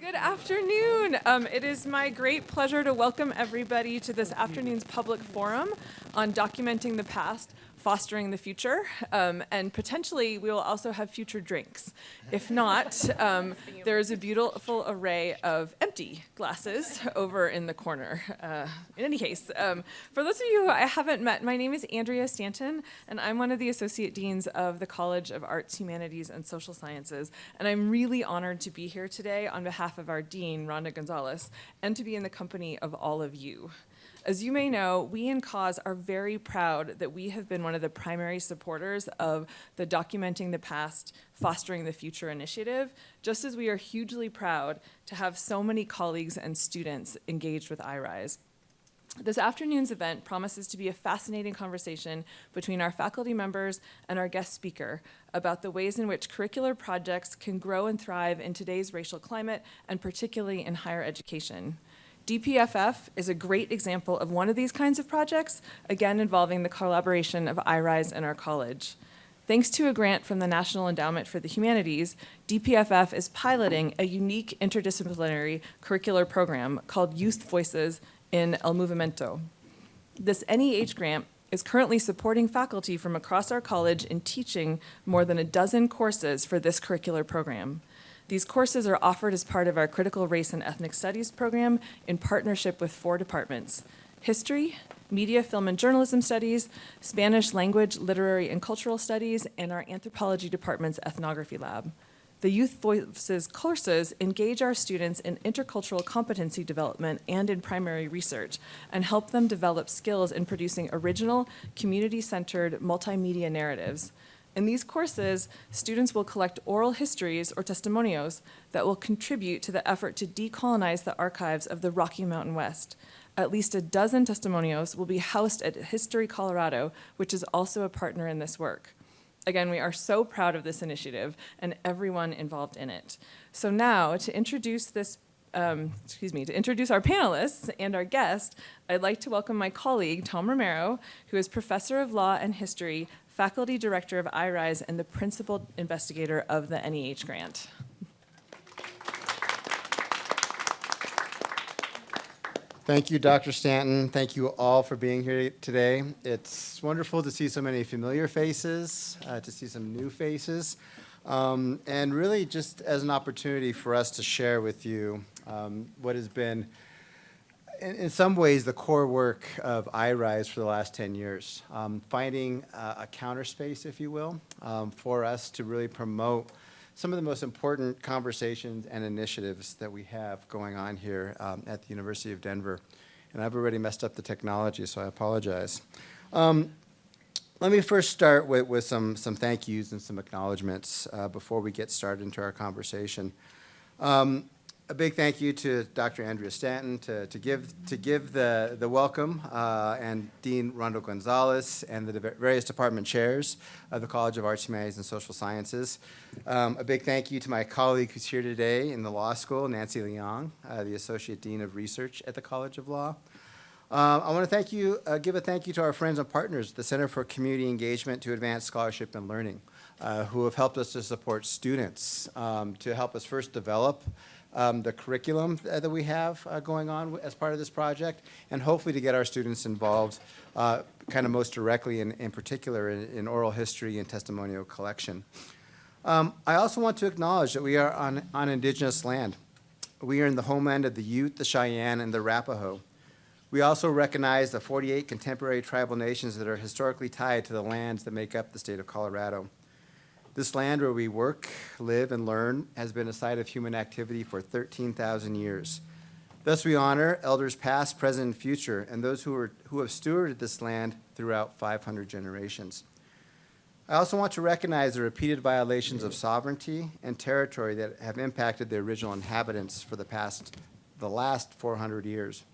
Good afternoon. It is my great pleasure to welcome everybody to this afternoon's public forum on documenting the past, fostering the future, and potentially we will also have future drinks. If not, there is a beautiful array of empty glasses over in the corner. In any case, for those of you who I haven't met, my name is Andrea Stanton, and I'm one of the Associate Deans of the College of Arts, Humanities, and Social Sciences, and I'm really honored to be here today on behalf of our Dean, Rhonda Gonzalez, and to be in the company of all of you. As you may know, we in CAUSE are very proud that we have been one of the primary supporters of the Documenting the Past, Fostering the Future initiative, just as we are hugely proud to have so many colleagues and students engaged with IRISE. This afternoon's event promises to be a fascinating conversation between our faculty members and our guest speaker about the ways in which curricular projects can grow and thrive in today's racial climate, and particularly in higher education. DPFF is a great example of one of these kinds of projects, again involving the collaboration of IRISE and our college. Thanks to a grant from the National Endowment for the Humanities, DPFF is piloting a unique interdisciplinary curricular program called Youth Voices in El Movimiento. This NEH grant is currently supporting faculty from across our college in teaching more than a dozen courses for this curricular program. These courses are offered as part of our Critical Race and Ethnic Studies program in partnership with 4 departments: History, Media, Film, and Journalism Studies, Spanish Language, Literary, and Cultural Studies, and our Anthropology Department's Ethnography Lab. The Youth Voices courses engage our students in intercultural competency development and in primary research, and help them develop skills in producing original, community-centered multimedia narratives. In these courses, students will collect oral histories or testimonios that will contribute to the effort to decolonize the archives of the Rocky Mountain West. At least a dozen testimonios will be housed at History Colorado, which is also a partner in this work. Again, we are so proud of this initiative and everyone involved in it. So now, to introduce our panelists and our guest, I'd like to welcome my colleague, Tom Romero, who is Professor of Law and History, Faculty Director of IRISE, and the Principal Investigator of the NEH grant. Thank you, Dr. Stanton. Thank you all for being here today. It's wonderful to see so many familiar faces, to see some new faces, and really just as an opportunity for us to share with you what has been, in some ways, the core work of IRISE for the last 10 years, finding a counter space, if you will, for us to really promote some of the most important conversations and initiatives that we have going on here at the University of Denver. And I've already messed up the technology, so I apologize. Let me first start with some thank yous and some acknowledgments before we get started into our conversation. A big thank you to Dr. Andrea Stanton to give the welcome, and Dean Rhonda Gonzalez and the various department chairs of the College of Arts, Humanities, and Social Sciences. A big thank you to my colleague who's here today in the law school, Nancy Leong, the Associate Dean of Research at the College of Law. I want to give a thank you to our friends and partners, the Center for Community Engagement to Advance Scholarship and Learning, who have helped us to support students, to help us first develop the curriculum that we have going on as part of this project, and hopefully to get our students involved kind of most directly, in particular, in oral history and testimonial collection. I also want to acknowledge that we are on Indigenous land. We are in the homeland of the Ute, the Cheyenne, and the Arapaho. We also recognize the 48 contemporary tribal nations that are historically tied to the lands that make up the state of Colorado. This land where we work, live, and learn has been a site of human activity for 13,000 years. Thus, we honor elders past, present, and future, and those who have stewarded this land throughout 500 generations. I also want to recognize the repeated violations of sovereignty and territory that have impacted the original inhabitants for the last 400 years.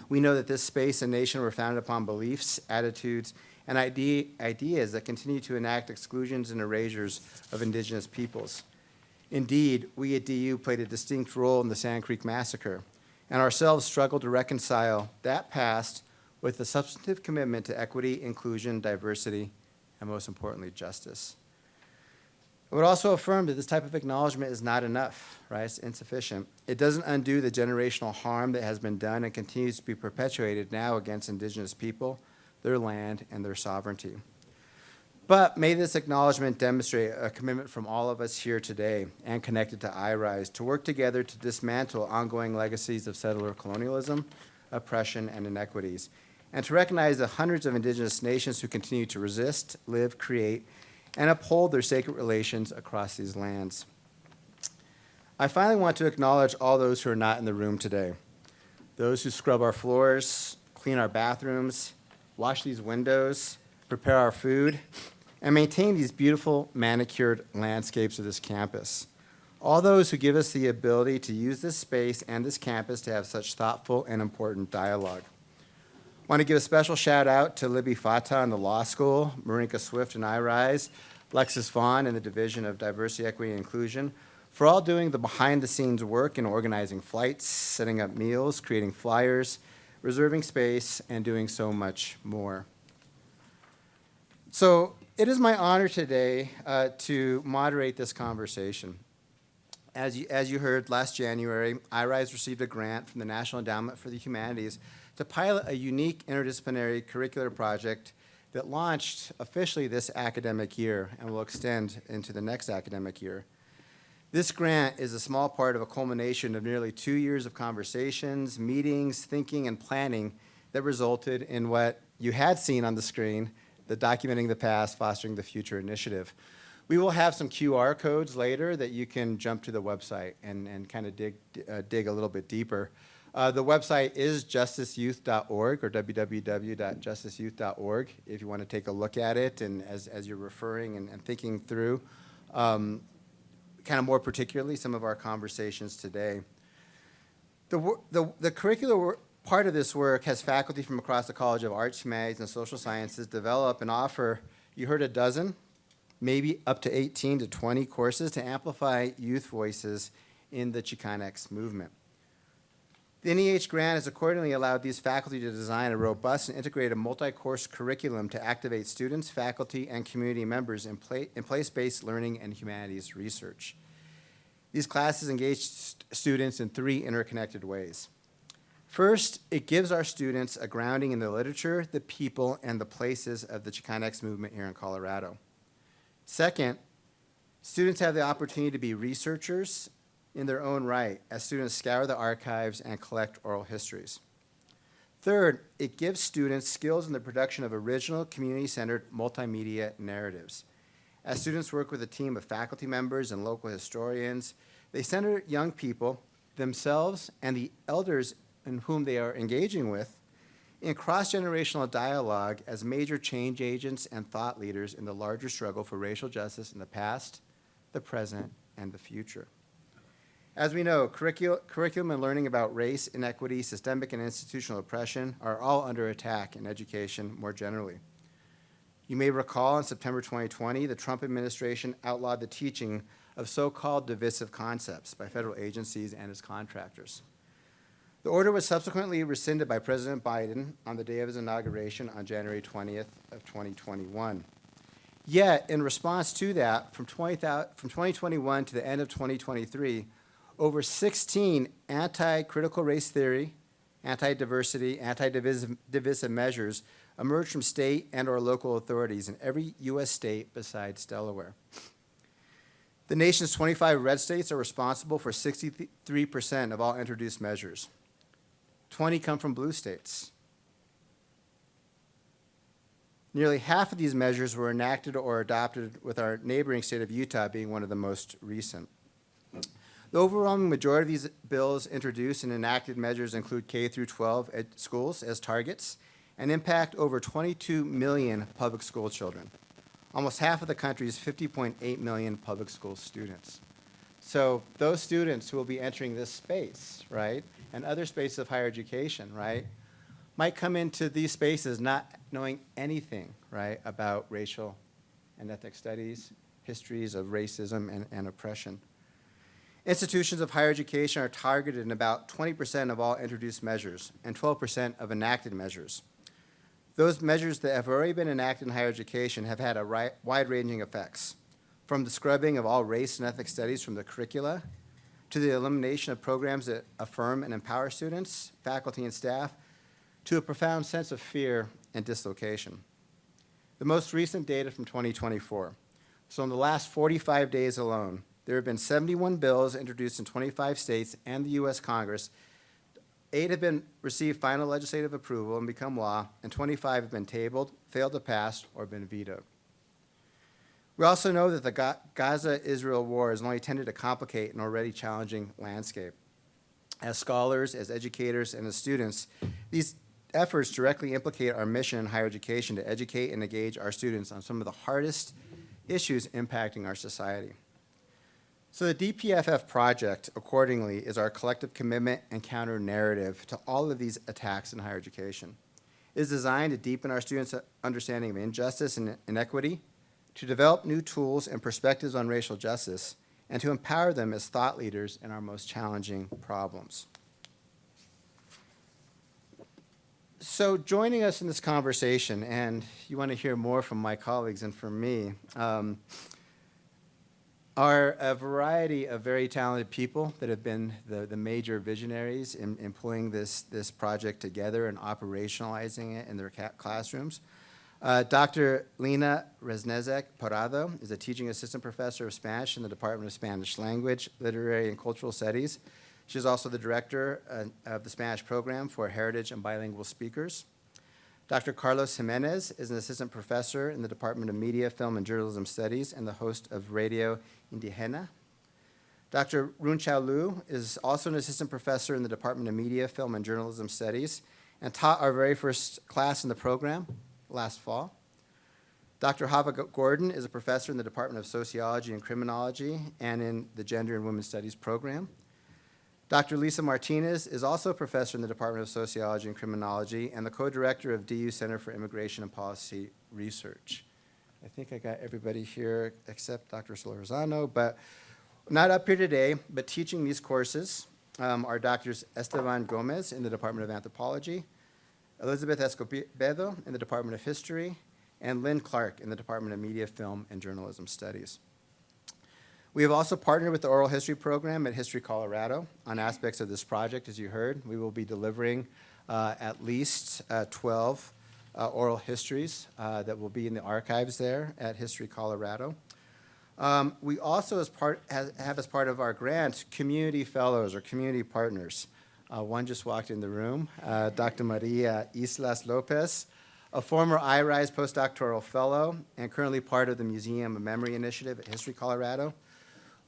We know that this space and nation were founded upon beliefs, attitudes, and ideas that continue to enact exclusions and erasures of Indigenous peoples. Indeed, we at DU played a distinct role in the Sand Creek Massacre, and ourselves struggled to reconcile that past with the substantive commitment to equity, inclusion, diversity, and most importantly, justice. I would also affirm that this type of acknowledgement is not enough, right? It's insufficient. It doesn't undo the generational harm that has been done and continues to be perpetuated now against Indigenous people, their land, and their sovereignty. But may this acknowledgement demonstrate a commitment from all of us here today and connected to IRISE to work together to dismantle ongoing legacies of settler colonialism, oppression, and inequities, and to recognize the hundreds of Indigenous nations who continue to resist, live, create, and uphold their sacred relations across these lands. I finally want to acknowledge all those who are not in the room today. Those who scrub our floors, clean our bathrooms, wash these windows, prepare our food, and maintain these beautiful manicured landscapes of this campus. All those who give us the ability to use this space and this campus to have such thoughtful and important dialogue. I want to give a special shout out to Libby Fatah in the law school, Marinka Swift in IRISE, Lexis Vaughn in the Division of Diversity, Equity, and Inclusion, for all doing the behind-the-scenes work in organizing flights, setting up meals, creating flyers, reserving space, and doing so much more. So it is my honor today to moderate this conversation. As you heard, last January, IRISE received a grant from the National Endowment for the Humanities to pilot a unique interdisciplinary curricular project that launched officially this academic year and will extend into the next academic year. This grant is a small part of a culmination of nearly 2 years of conversations, meetings, thinking, and planning that resulted in what you had seen on the screen, the Documenting the Past, Fostering the Future initiative. We will have some QR codes later that you can jump to the website and kind of dig a little bit deeper. The website is justiceyouth.org or www.justiceyouth.org if you want to take a look at it and as you're referring and thinking through kind of more particularly some of our conversations today. The curricular part of this work has faculty from across the College of Arts, Humanities, and Social Sciences develop and offer, you heard a dozen, maybe up to 18 to 20 courses to amplify youth voices in the Chicanx movement. The NEH grant has accordingly allowed these faculty to design a robust and integrated multi-course curriculum to activate students, faculty, and community members in place-based learning and humanities research. These classes engage students in 3 interconnected ways. First, it gives our students a grounding in the literature, the people, and the places of the Chicanx movement here in Colorado. Second, students have the opportunity to be researchers in their own right as students scour the archives and collect oral histories. Third, it gives students skills in the production of original, community-centered multimedia narratives. As students work with a team of faculty members and local historians, they center young people, themselves, and the elders in whom they are engaging with in cross-generational dialogue as major change agents and thought leaders in the larger struggle for racial justice in the past, the present, and the future. As we know, curriculum and learning about race, inequity, systemic and institutional oppression are all under attack in education more generally. You may recall in September 2020, the Trump administration outlawed the teaching of so-called divisive concepts by federal agencies and its contractors. The order was subsequently rescinded by President Biden on the day of his inauguration on January 20th of 2021. Yet, in response to that, from 2021 to the end of 2023, over 16 anti-critical race theory, anti-diversity, anti-divisive measures emerged from state and or local authorities in every U.S. state besides Delaware. The nation's 25 red states are responsible for 63% of all introduced measures. 20 come from blue states. Nearly half of these measures were enacted or adopted, with our neighboring state of Utah being one of the most recent. The overwhelming majority of these bills introduced and enacted measures include K through 12 schools as targets and impact over 22 million public school children, almost half of the country's 50.8 million public school students. So those students who will be entering this space, right, and other spaces of higher education, right, might come into these spaces not knowing anything, right, about racial and ethnic studies, histories of racism and oppression. Institutions of higher education are targeted in about 20% of all introduced measures and 12% of enacted measures. Those measures that have already been enacted in higher education have had wide-ranging effects. from the scrubbing of all race and ethnic studies from the curricula, to the elimination of programs that affirm and empower students, faculty, and staff, to a profound sense of fear and dislocation. The most recent data from 2024. So in the last 45 days alone, there have been 71 bills introduced in 25 states and the U.S. Congress. 8 have received final legislative approval and become law, and 25 have been tabled, failed to pass, or been vetoed. We also know that the Gaza-Israel war has only tended to complicate an already challenging landscape. As scholars, as educators, and as students, these efforts directly implicate our mission in higher education to educate and engage our students on some of the hardest issues impacting our society. So the DPFF project, accordingly, is our collective commitment and counter-narrative to all of these attacks in higher education. It is designed to deepen our students' understanding of injustice and inequity, to develop new tools and perspectives on racial justice, and to empower them as thought leaders in our most challenging problems. So joining us in this conversation, and you want to hear more from my colleagues and from me, are a variety of very talented people that have been the major visionaries in pulling this project together and operationalizing it in their classrooms. Dr. Lina Resnezek Parado is a teaching assistant professor of Spanish in the Department of Spanish Language, Literary, and Cultural Studies. She is also the director of the Spanish program for heritage and bilingual speakers. Dr. Carlos Jimenez is an assistant professor in the Department of Media, Film, and Journalism Studies and the host of Radio Indigena. Dr. Runchao Lu is also an assistant professor in the Department of Media, Film, and Journalism Studies and taught our very first class in the program last fall. Dr. Hava Gordon is a professor in the Department of Sociology and Criminology and in the Gender and Women's Studies program. Dr. Lisa Martinez is also a professor in the Department of Sociology and Criminology and the co-director of DU Center for Immigration and Policy Research. I think I got everybody here except Dr. Solórzano, but not up here today, but teaching these courses are Drs. Esteban Gomez in the Department of Anthropology, Elizabeth Escobedo in the Department of History, and Lynn Clark in the Department of Media, Film, and Journalism Studies. We have also partnered with the Oral History Program at History Colorado on aspects of this project. As you heard, we will be delivering at least 12 oral histories that will be in the archives there at History Colorado. We also have as part of our grant community fellows or community partners. One just walked in the room, Dr. Maria Islas Lopez, a former IRISE postdoctoral fellow and currently part of the Museum of Memory Initiative at History Colorado.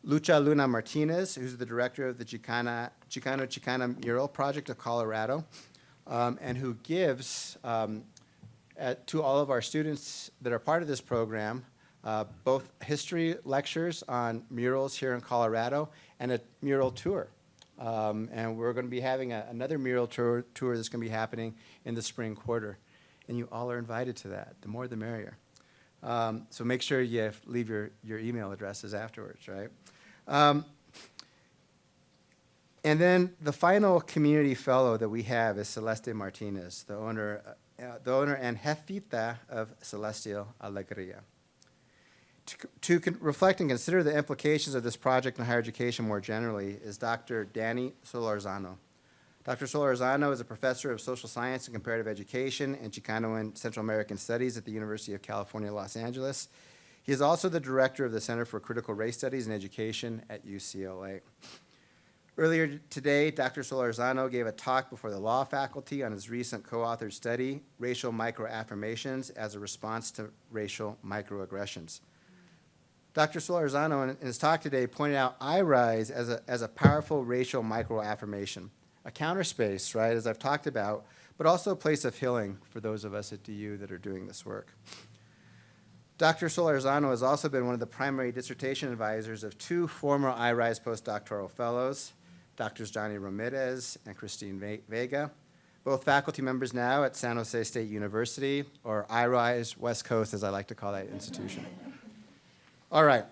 Lucha Luna Martinez, who's the director of the Chicano Mural Project of Colorado, and who gives to all of our students that are part of this program both history lectures on murals here in Colorado and a mural tour. And we're going to be having another mural tour that's going to be happening in the spring quarter. And you all are invited to that. The more, the merrier. So make sure you leave your email addresses afterwards, right? And then the final community fellow that we have is Celeste Martinez, the owner and jefita of Celestial Alegria. To reflect and consider the implications of this project in higher education more generally is Dr. Danny Solórzano. Dr. Solórzano is a professor of social science and comparative education and Chicano and Central American Studies at the University of California, Los Angeles. He is also the director of the Center for Critical Race Studies and Education at UCLA. Earlier today, Dr. Solórzano gave a talk before the law faculty on his recent co-authored study, Racial Microaffirmations as a Response to Racial Microaggressions. Dr. Solórzano, in his talk today, pointed out IRISE as a powerful racial microaffirmation, a counterspace, right, as I've talked about, but also a place of healing for those of us at DU that are doing this work. Dr. Solórzano has also been one of the primary dissertation advisors of 2 former IRISE postdoctoral fellows, Drs. Johnny Ramirez and Christine Vega, both faculty members now at San Jose State University, or IRISE West Coast, as I like to call that institution. All right.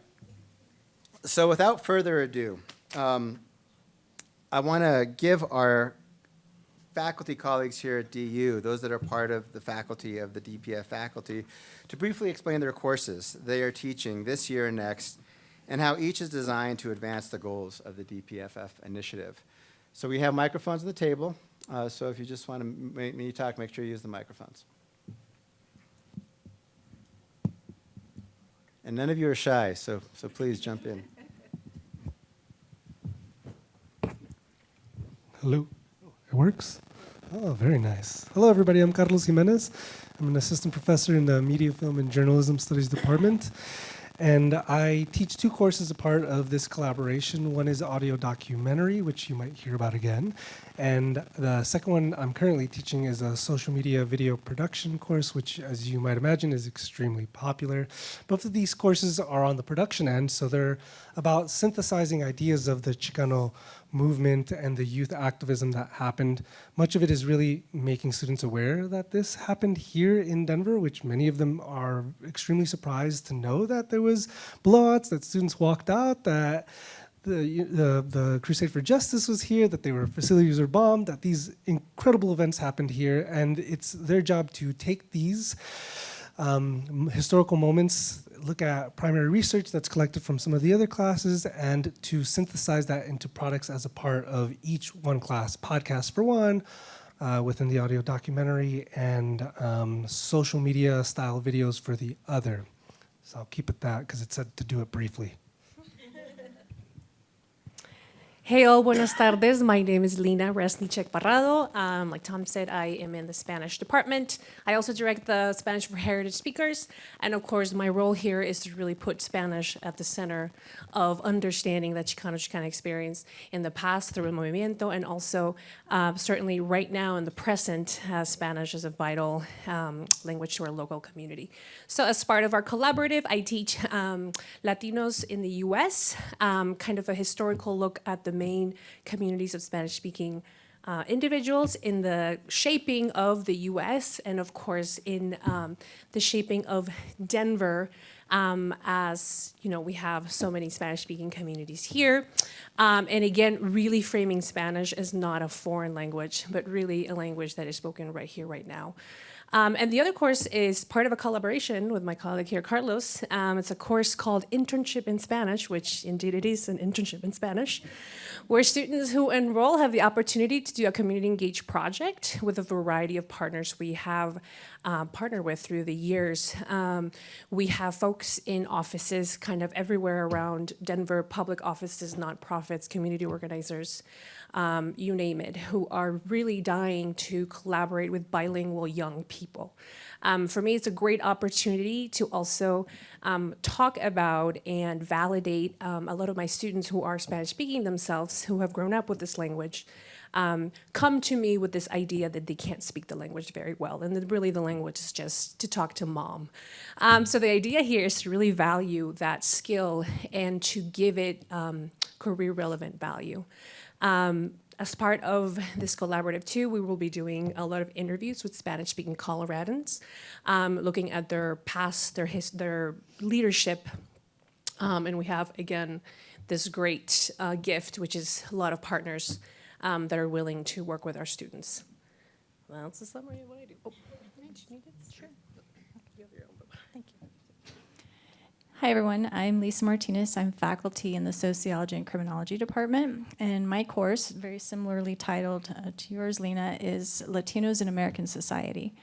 So without further ado, I want to give our faculty colleagues here at DU, those that are part of the faculty of the DPF faculty, to briefly explain their courses they are teaching this year and next, and how each is designed to advance the goals of the DPFF initiative. So we have microphones on the table, so if you just want to make me talk, make sure you use the microphones. And none of you are shy, so please jump in. Hello. It works? Oh, very nice. Hello, everybody. I'm Carlos Jimenez. I'm an assistant professor in the Media, Film, and Journalism Studies Department. And I teach two courses a part of this collaboration. One is audio documentary, which you might hear about again. And the second one I'm currently teaching is a social media video production course, which, as you might imagine, is extremely popular. Both of these courses are on the production end, so they're about synthesizing ideas of the Chicano movement and the youth activism that happened. Much of it is really making students aware that this happened here in Denver, which many of them are extremely surprised to know that there was blowouts, that students walked out, that the Crusade for Justice was here, that facilities were bombed, that these incredible events happened here, and it's their job to take these historical moments, look at primary research that's collected from some of the other classes, and to synthesize that into products as a part of each one class. Podcast for one, within the audio documentary, and social media style videos for the other. So I'll keep it that because it said to do it briefly. Hey all, buenas tardes. My name is Lina Resnichek Parrado. Like Tom said, I am in the Spanish department. I also direct the Spanish for Heritage Speakers. And of course, my role here is to really put Spanish at the center of understanding the Chicano experience in the past through el movimiento, and also certainly right now in the present, Spanish is a vital language to our local community. So as part of our collaborative, I teach Latinos in the US, kind of a historical look at the main communities of Spanish-speaking individuals in the shaping of the US, and of course in the shaping of Denver, as you know, we have so many Spanish-speaking communities here. And again, really framing Spanish as not a foreign language, but really a language that is spoken right here, right now. And the other course is part of a collaboration with my colleague here, Carlos. It's a course called Internship in Spanish, which indeed it is an internship in Spanish, where students who enroll have the opportunity to do a community engaged project with a variety of partners we have partnered with through the years. We have folks in offices kind of everywhere around Denver, public offices, nonprofits, community organizers, you name it, who are really dying to collaborate with bilingual young people. For me, it's a great opportunity to also talk about and validate a lot of my students who are Spanish-speaking themselves, who have grown up with this language, come to me with this idea that they can't speak the language very well, and that really the language is just to talk to mom. So the idea here is to really value that skill and to give it career-relevant value. As part of this collaborative too, we will be doing a lot of interviews with Spanish-speaking Coloradans, looking at their past, their leadership, and we have, again, this great gift, which is a lot of partners that are willing to work with our students. Well, that's a summary of what I do. Oh, do you need it? Sure. You have your own book. Thank you. Hi everyone, I'm Lisa Martinez. I'm faculty in the Sociology and Criminology Department, and my course, very similarly titled to yours, Lena, is Latinos in American Society.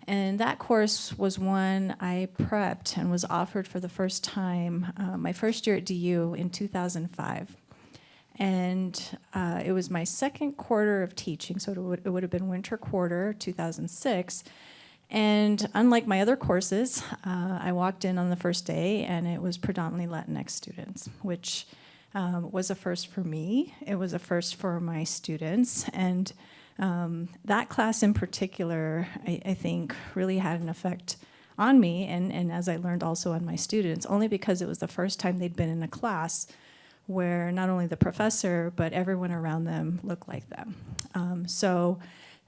And that course was one I prepped and was offered for the first time my first year at DU in 2005. And it was my second quarter of teaching, so it would have been winter quarter 2006. And unlike my other courses, I walked in on the first day and it was predominantly Latinx students, which was a first for me. It was a first for my students. And that class in particular, I think, really had an effect on me, and as I learned also on my students, only because it was the first time they'd been in a class where not only the professor, but everyone around them looked like them. So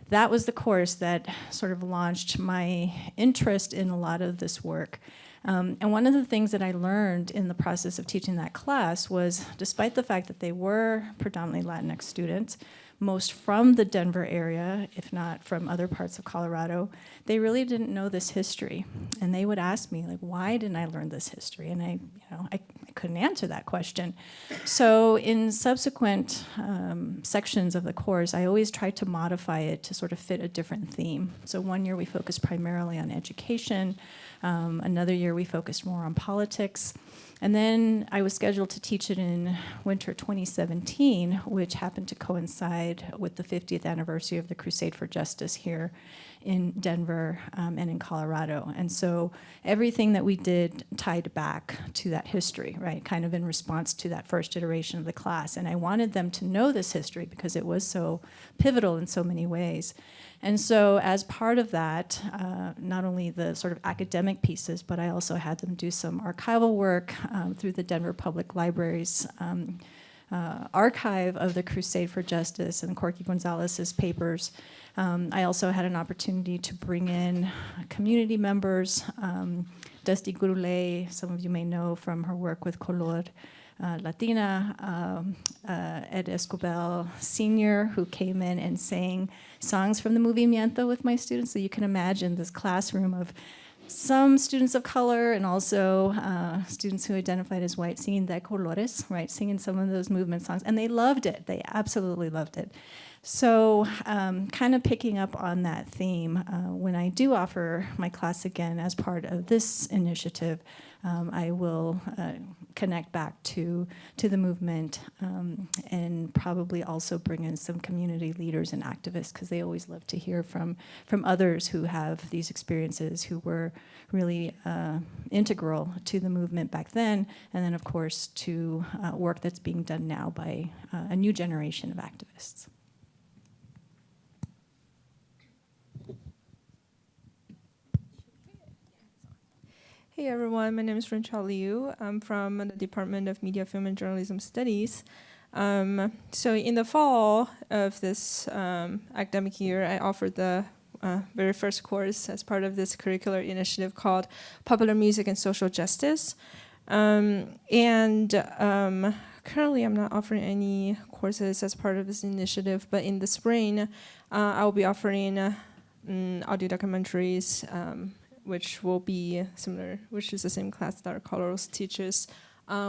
that was the course that sort of launched my interest in a lot of this work. And one of the things that I learned in the process of teaching that class was, despite the fact that they were predominantly Latinx students, most from the Denver area, if not from other parts of Colorado, they really didn't know this history. And they would ask me, like, why didn't I learn this history? And I couldn't answer that question. So in subsequent sections of the course, I always tried to modify it to sort of fit a different theme. So one year we focused primarily on education. Another year we focused more on politics. And then I was scheduled to teach it in winter 2017, which happened to coincide with the 50th anniversary of the Crusade for Justice here in Denver and in Colorado. And so everything that we did tied back to that history, right, kind of in response to that first iteration of the class. And I wanted them to know this history because it was so pivotal in so many ways. And so as part of that, not only the sort of academic pieces, but I also had them do some archival work through the Denver Public Library's archive of the Crusade for Justice and Corky Gonzalez's papers. I also had an opportunity to bring in community members. Dusty Gurule, some of you may know from her work with Color Latina, Ed Escobel Sr., who came in and sang songs from the Movimiento with my students. So you can imagine this classroom of some students of color and also students who identified as white singing decolores, right, singing some of those movement songs. And they loved it. They absolutely loved it. So kind of picking up on that theme, when I do offer my class again as part of this initiative, I will connect back to the movement and probably also bring in some community leaders and activists, because they always love to hear from others who have these experiences, who were really integral to the movement back then, and then of course to work that's being done now by a new generation of activists. Hey everyone, my name is Rencha Liu. I'm from the Department of Media, Film, and Journalism Studies. So in the fall of this academic year, I offered the very first course as part of this curricular initiative called Popular Music and Social Justice. Currently I'm not offering any courses as part of this initiative, but in the spring, I'll be offering audio documentaries, which will be similar, which is the same class that Carlos teaches,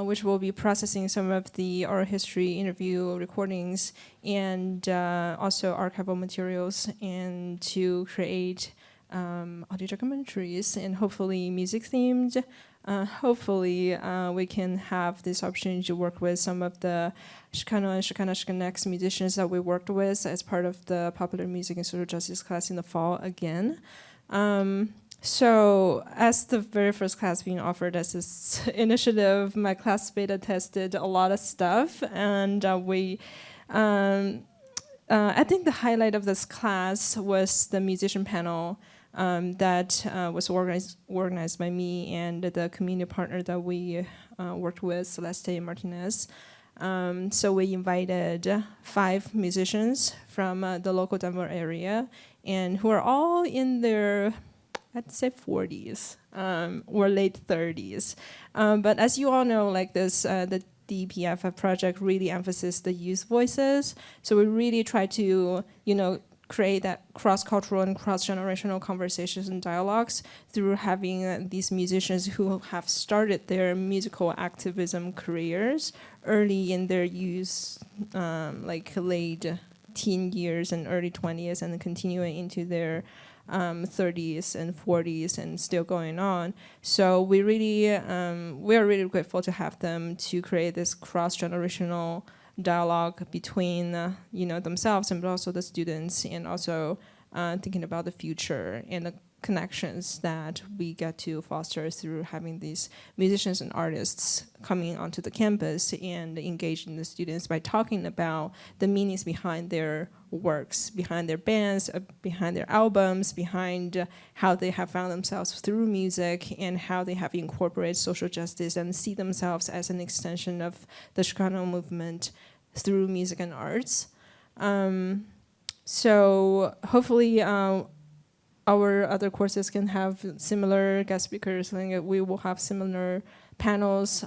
which will be processing some of the oral history interview recordings and also archival materials, and to create audio documentaries and hopefully music themed. Hopefully we can have this opportunity to work with some of the Chicano and Chicana-Chicanx musicians that we worked with as part of the Popular Music and Social Justice class in the fall again. So as the very first class being offered as this initiative, my class beta tested a lot of stuff, and I think the highlight of this class was the musician panel that was organized by me and the community partner that we worked with, Celeste Martinez. So we invited 5 musicians from the local Denver area, and who are all in their, I'd say 40s or late 30s. But as you all know, like this, the DPFF project really emphasizes the youth voices. So we really try to, create that cross-cultural and cross-generational conversations and dialogues through having these musicians who have started their musical activism careers early in their youth, like late teen years and early 20s, and then continuing into their 30s and 40s and still going on. So we are really grateful to have them to create this cross-generational dialogue between themselves and also the students, and also thinking about the future and the connections that we get to foster through having these musicians and artists coming onto the campus and engaging the students by talking about the meanings behind their works, behind their bands, behind their albums, behind how they have found themselves through music, and how they have incorporated social justice and see themselves as an extension of the Chicano movement through music and arts. So hopefully our other courses can have similar guest speakers. I think we will have similar panels,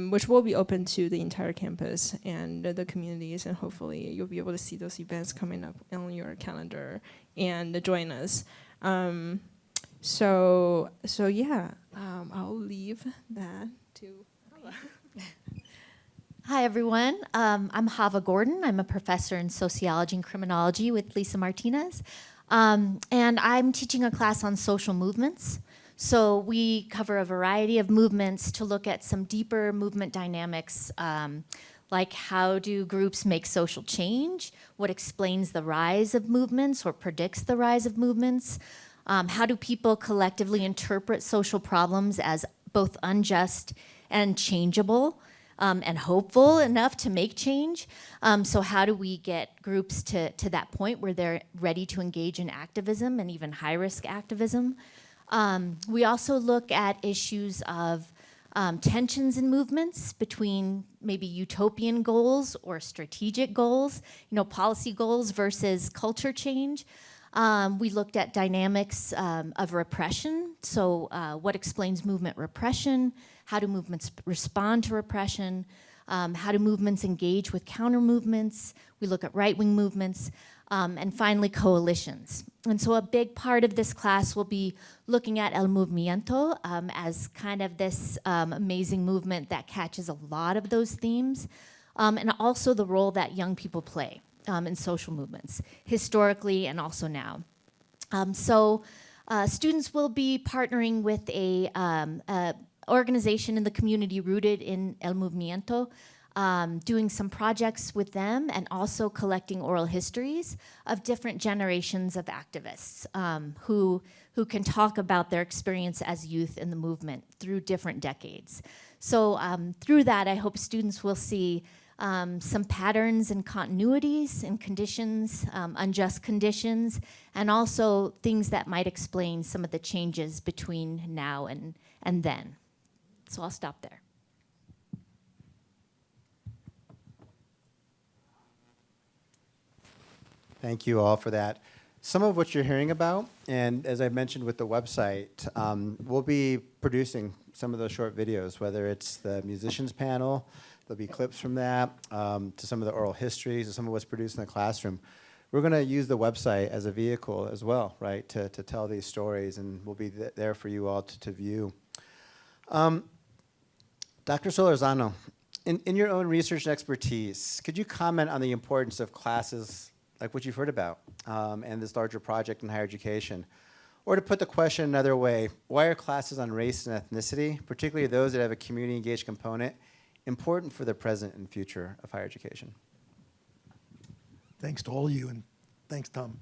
which will be open to the entire campus and the communities, and hopefully you'll be able to see those events coming up on your calendar and join us. So yeah, I'll leave that to. Hi, everyone. I'm Hava Gordon. I'm a professor in sociology and criminology with Lisa Martinez. And I'm teaching a class on social movements. So we cover a variety of movements to look at some deeper movement dynamics, like how do groups make social change? What explains the rise of movements or predicts the rise of movements? How do people collectively interpret social problems as both unjust and changeable? And hopeful enough to make change. So how do we get groups to that point where they're ready to engage in activism and even high-risk activism? We also look at issues of tensions in movements between maybe utopian goals or strategic goals, policy goals versus culture change. We looked at dynamics of repression. So what explains movement repression? How do movements respond to repression? How do movements engage with counter movements? We look at right-wing movements. And finally, coalitions. And so a big part of this class will be looking at El Movimiento as kind of this amazing movement that catches a lot of those themes, and also the role that young people play in social movements, historically and also now. Students will be partnering with a organization in the community rooted in El Movimiento, doing some projects with them and also collecting oral histories of different generations of activists who can talk about their experience as youth in the movement through different decades. So through that, I hope students will see some patterns and continuities in conditions, unjust conditions, and also things that might explain some of the changes between now and then. So I'll stop there. Thank you all for that. Some of what you're hearing about, and as I mentioned with the website, we'll be producing some of those short videos, whether it's the musicians panel, there'll be clips from that, to some of the oral histories, to some of what's produced in the classroom. We're going to use the website as a vehicle as well, right, to tell these stories, and we'll be there for you all to view. Dr. Solórzano, in your own research and expertise, could you comment on the importance of classes like what you've heard about and this larger project in higher education? Or to put the question another way, why are classes on race and ethnicity, particularly those that have a community-engaged component, important for the present and future of higher education? Thanks to all of you, and thanks, Tom.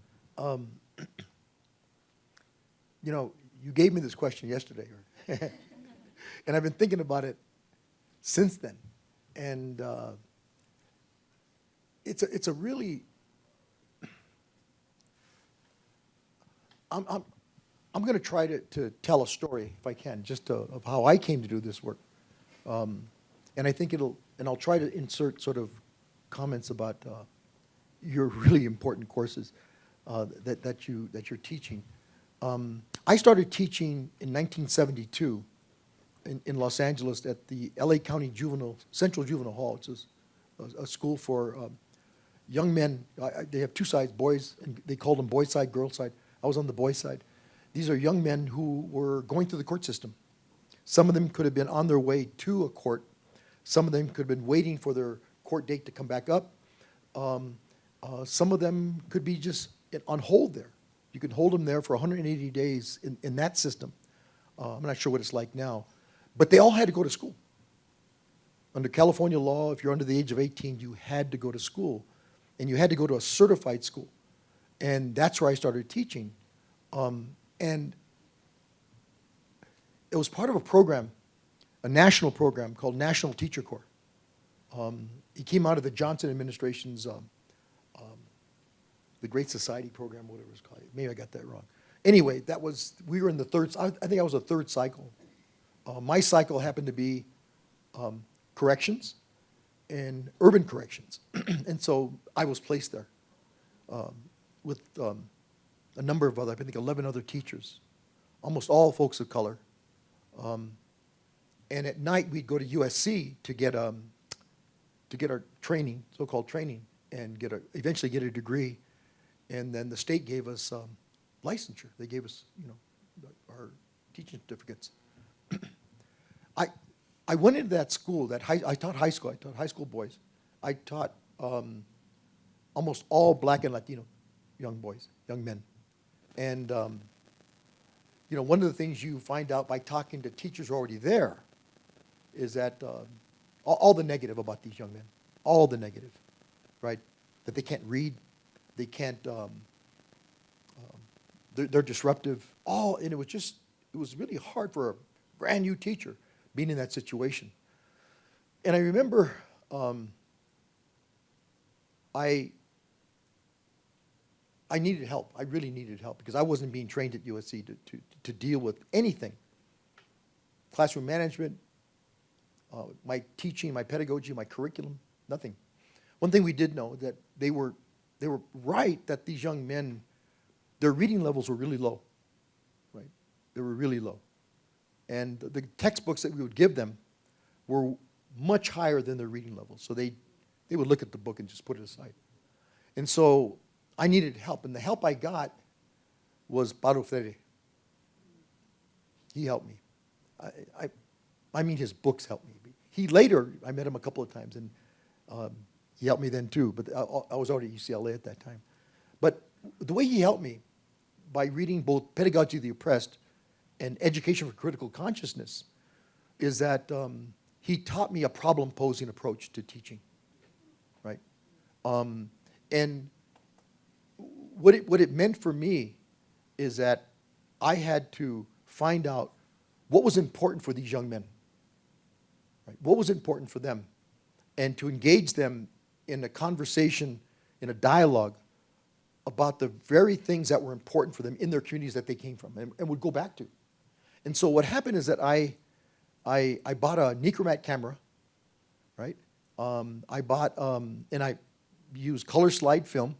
You gave me this question yesterday, and I've been thinking about it since then. And it's a really, I'm going to try to tell a story, if I can, just of how I came to do this work. And I think I'll try to insert sort of comments about your really important courses that you're teaching. I started teaching in 1972 in Los Angeles at the LA County Central Juvenile Hall. It's a school for young men. They have two sides, boys, and they call them boys' side, girls' side. I was on the boys' side. These are young men who were going through the court system. Some of them could have been on their way to a court. Some of them could have been waiting for their court date to come back up. Some of them could be just on hold there. You can hold them there for 180 days in that system. I'm not sure what it's like now. But they all had to go to school. Under California law, if you're under the age of 18, you had to go to school. And you had to go to a certified school. And that's where I started teaching. And it was part of a program, a national program called National Teacher Corps. It came out of the Johnson administration's, the Great Society program, whatever it's called. Maybe I got that wrong. Anyway, we were in the third, I think I was the third cycle. My cycle happened to be corrections and urban corrections. And so I was placed there with a number of other, I think 11 other teachers, almost all folks of color. And at night, we'd go to USC to get our training, so-called training, and eventually get a degree. And then the state gave us licensure. They gave us, our teaching certificates. I went into that school, I taught high school. I taught high school boys. I taught almost all black and Latino young boys, young men. And, one of the things you find out by talking to teachers who are already there is that all the negative about these young men, all the negative, right? That they can't read, they can't, they're disruptive, and it was really hard for a brand new teacher being in that situation. And I remember I needed help. I really needed help because I wasn't being trained at USC to deal with anything. Classroom management, my teaching, my pedagogy, my curriculum, nothing. One thing we did know that they were right that these young men, their reading levels were really low, right? They were really low. And the textbooks that we would give them were much higher than their reading levels. So they would look at the book and just put it aside. And so I needed help, and the help I got was Paro Freire. He helped me. I mean, his books helped me. I met him a couple of times, and he helped me then too, but I was already at UCLA at that time. But the way he helped me, by reading both Pedagogy of the Oppressed and Education for Critical Consciousness, is that he taught me a problem-posing approach to teaching, right? And what it meant for me is that I had to find out what was important for these young men, right? What was important for them, and to engage them in a conversation, in a dialogue about the very things that were important for them in their communities that they came from and would go back to. And so what happened is that I bought a Nichromat camera, right? I bought, and I used color slide film,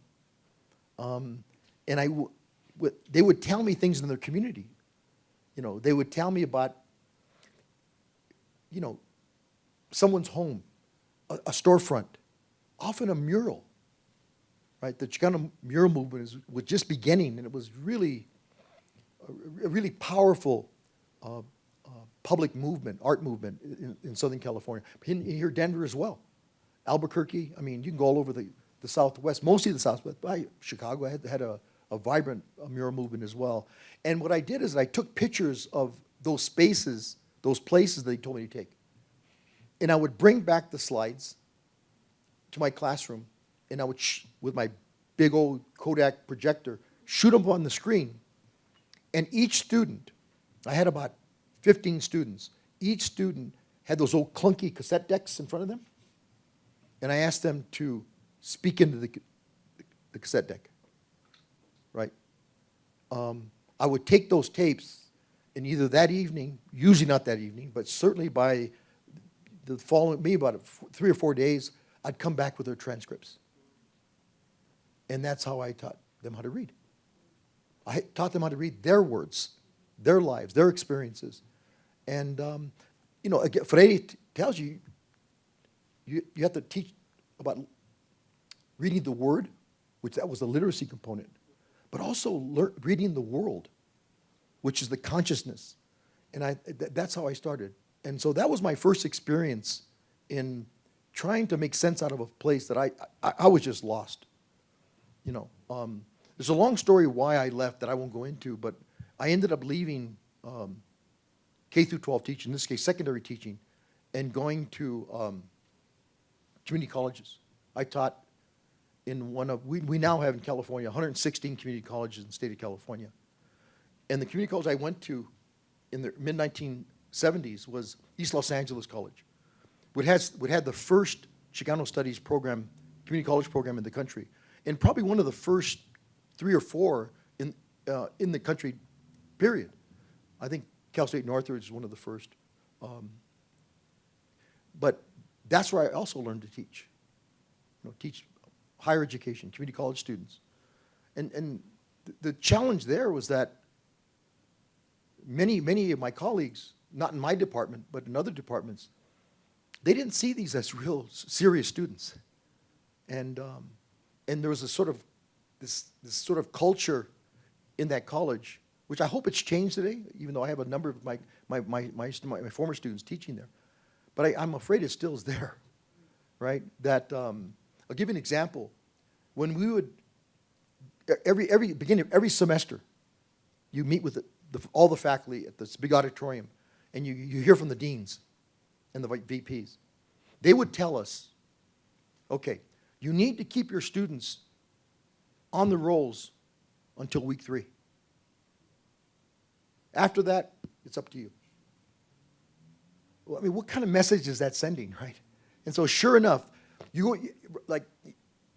and they would tell me things in their community. They would tell me about, someone's home, a storefront, often a mural, right? The Chicano mural movement was just beginning, and it was really a really powerful public movement, art movement in Southern California. Here, Denver as well. Albuquerque, I mean, you can go all over the Southwest, mostly the Southwest. Chicago had a vibrant mural movement as well. And what I did is I took pictures of those spaces, those places that they told me to take. And I would bring back the slides to my classroom, and I would, with my big old Kodak projector, shoot them on the screen. And each student, I had about 15 students, each student had those old clunky cassette decks in front of them. And I asked them to speak into the cassette deck, right? I would take those tapes, and either that evening, usually not that evening, but certainly by the following, maybe about 3 or 4 days, I'd come back with their transcripts. And that's how I taught them how to read. I taught them how to read their words, their lives, their experiences. And, again, Freire tells you, you have to teach about reading the word, which that was the literacy component, but also reading the world, which is the consciousness. And that's how I started. And so that was my first experience in trying to make sense out of a place that I was just lost. There's a long story why I left that I won't go into, but I ended up leaving K through 12 teaching, in this case secondary teaching, and going to community colleges. I taught in we now have in California 116 community colleges in the state of California. And the community college I went to in the mid-1970s was East Los Angeles College, which had the first Chicano Studies program, community college program in the country, and probably one of the first 3 or 4 in the country, period. I think Cal State Northridge is one of the first. But that's where I also learned to teach. Teach higher education, community college students. And the challenge there was that many of my colleagues, not in my department, but in other departments, they didn't see these as real serious students. And there was this sort of culture in that college, which I hope it's changed today, even though I have a number of my former students teaching there. But I'm afraid it still is there, right? That, I'll give you an example. When we would, every beginning of every semester, you meet with all the faculty at this big auditorium, and you hear from the deans and the VPs. They would tell us, okay, you need to keep your students on the rolls until week 3. After that, it's up to you. Well, I mean, what kind of message is that sending, right? And so sure enough, at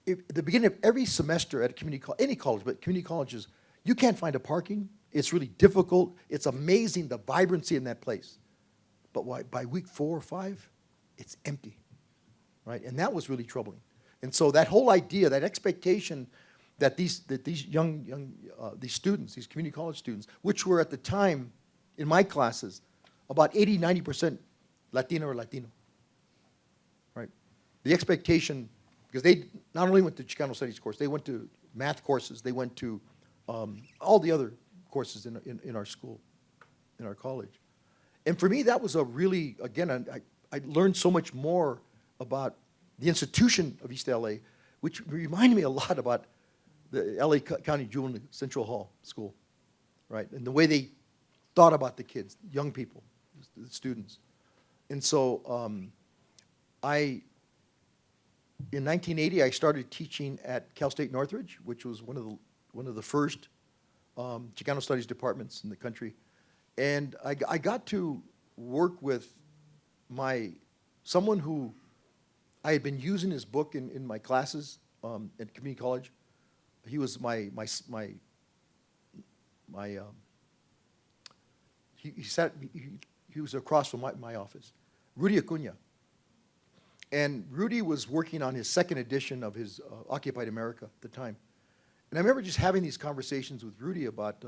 the beginning of every semester at a community college, any college, but community colleges, you can't find a parking. It's really difficult. It's amazing, the vibrancy in that place. But by week 4 or 5, it's empty, right? And that was really troubling. And so that whole idea, that expectation that these students, these community college students, which were at the time in my classes about 80-90% Latino or Latino, right? The expectation, because they not only went to Chicano Studies course, they went to math courses, they went to all the other courses in our school, in our college. And for me, that was a really, again, I learned so much more about the institution of East LA, which reminded me a lot about the LA County Juvenile Central Hall School, right? And the way they thought about the kids, young people, the students. And so in 1980, I started teaching at Cal State Northridge, which was one of the first Chicano Studies departments in the country. And I got to work with someone who I had been using his book in my classes at community college. He was he was across from my office, Rudy Acuna. And Rudy was working on his second edition of his Occupied America at the time. And I remember just having these conversations with Rudy about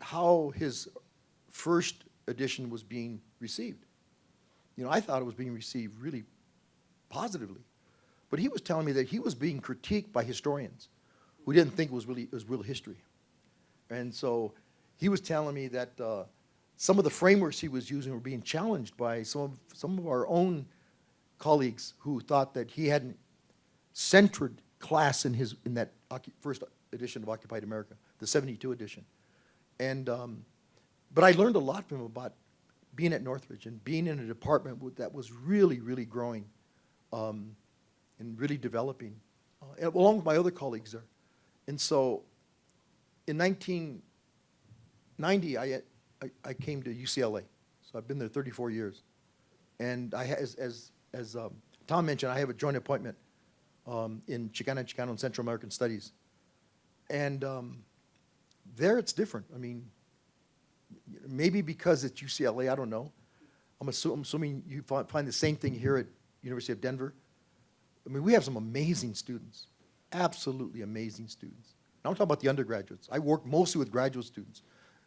how his first edition was being received. You know, I thought it was being received really positively. But he was telling me that he was being critiqued by historians who didn't think it was real history. And so he was telling me that some of the frameworks he was using were being challenged by some of our own colleagues who thought that he hadn't centered class in that first edition of Occupied America, the 72 edition. And but I learned a lot from him about being at Northridge and being in a department that was really, really growing and really developing, along with my other colleagues there. And so in 1990, I came to UCLA. So I've been there 34 years. And as Tom mentioned, I have a joint appointment in Chicano and Central American Studies. And there it's different. I mean, maybe because it's UCLA, I don't know. I'm assuming you find the same thing here at University of Denver. I mean, we have some amazing students, absolutely amazing students. Now I'm talking about the undergraduates. I work mostly with graduate students,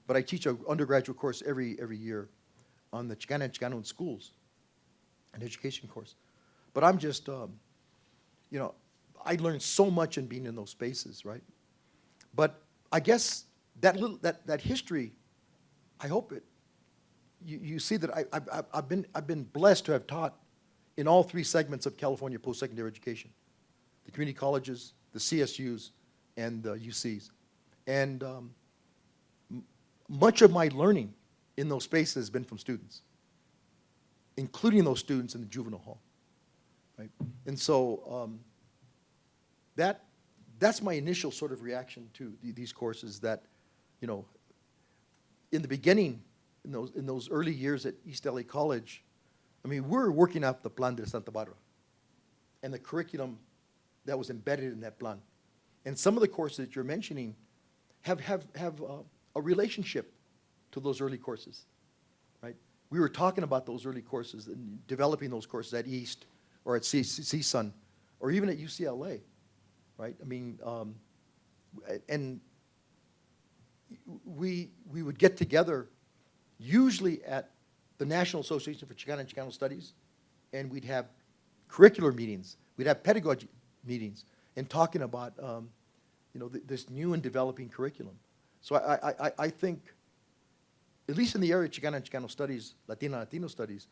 but I teach an undergraduate course every year on the Chicano in schools, an education course. But I'm just, I learned so much in being in those spaces, right? But I guess that history, I hope you see that I've been blessed to have taught in all 3 segments of California post-secondary education, the community colleges, the CSUs, and the UCs. And much of my learning in those spaces has been from students, including those students in the juvenile hall, right? And so that's my initial sort of reaction to these courses that, in the beginning, in those early years at East LA College, I mean, we're working out the Plan de Santa Barbara and the curriculum that was embedded in that plan. And some of the courses that you're mentioning have a relationship to those early courses, right? We were talking about those early courses and developing those courses at East or at CSUN or even at UCLA, right? I mean, and we would get together, usually at the National Association for Chicano and Chicano Studies, and we'd have curricular meetings, we'd have pedagogy meetings, and talking about this new and developing curriculum. So I think, at least in the area of Chicano and Chicano Studies, Latino Studies,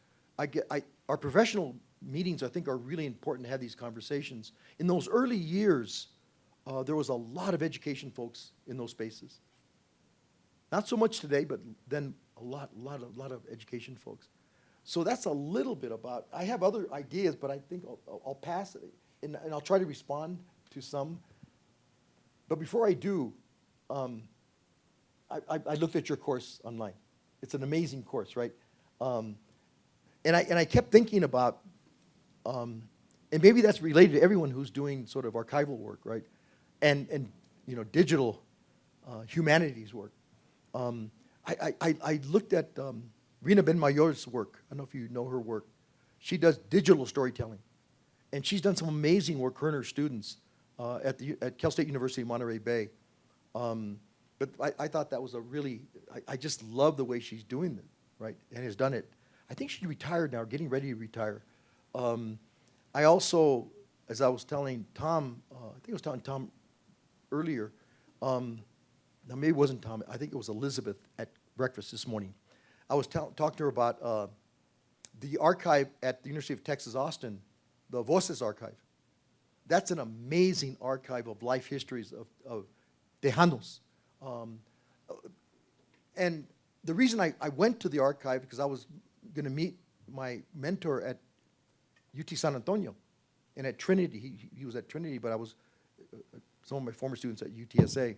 our professional meetings, I think, are really important to have these conversations. In those early years, there was a lot of education folks in those spaces. Not so much today, but then a lot of education folks. So that's a little bit about, I have other ideas, but I think I'll pass it, and I'll try to respond to some. But before I do, I looked at your course online. It's an amazing course, right? And I kept thinking about, and maybe that's related to everyone who's doing sort of archival work, right? And digital humanities work. I looked at Rina Ben-Mayor's work. I don't know if you know her work. She does digital storytelling. And she's done some amazing work, her and her students, at Cal State University, Monterey Bay. But I thought that was I just love the way she's doing it, right, and has done it. I think she's retired now, getting ready to retire. I also, as I was telling Tom, I think I was telling Tom earlier, now maybe it wasn't Tom, I think it was Elizabeth at breakfast this morning. I was talking to her about the archive at the University of Texas, Austin, the Voces Archive. That's an amazing archive of life histories of Tejanos. And the reason I went to the archive, because I was going to meet my mentor at UT San Antonio, and at Trinity, he was at Trinity, but I was some of my former students at UTSA,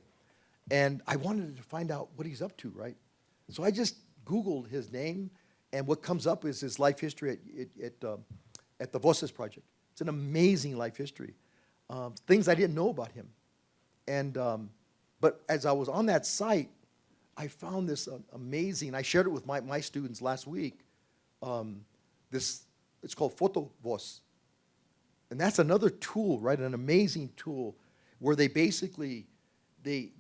and I wanted to find out what he's up to, right? So I just Googled his name, and what comes up is his life history at the Voces Project. It's an amazing life history, things I didn't know about him, and but as I was on that site, I found this amazing. I shared it with my students last week. It's called Photo Voz. And that's another tool, right? An amazing tool where they basically they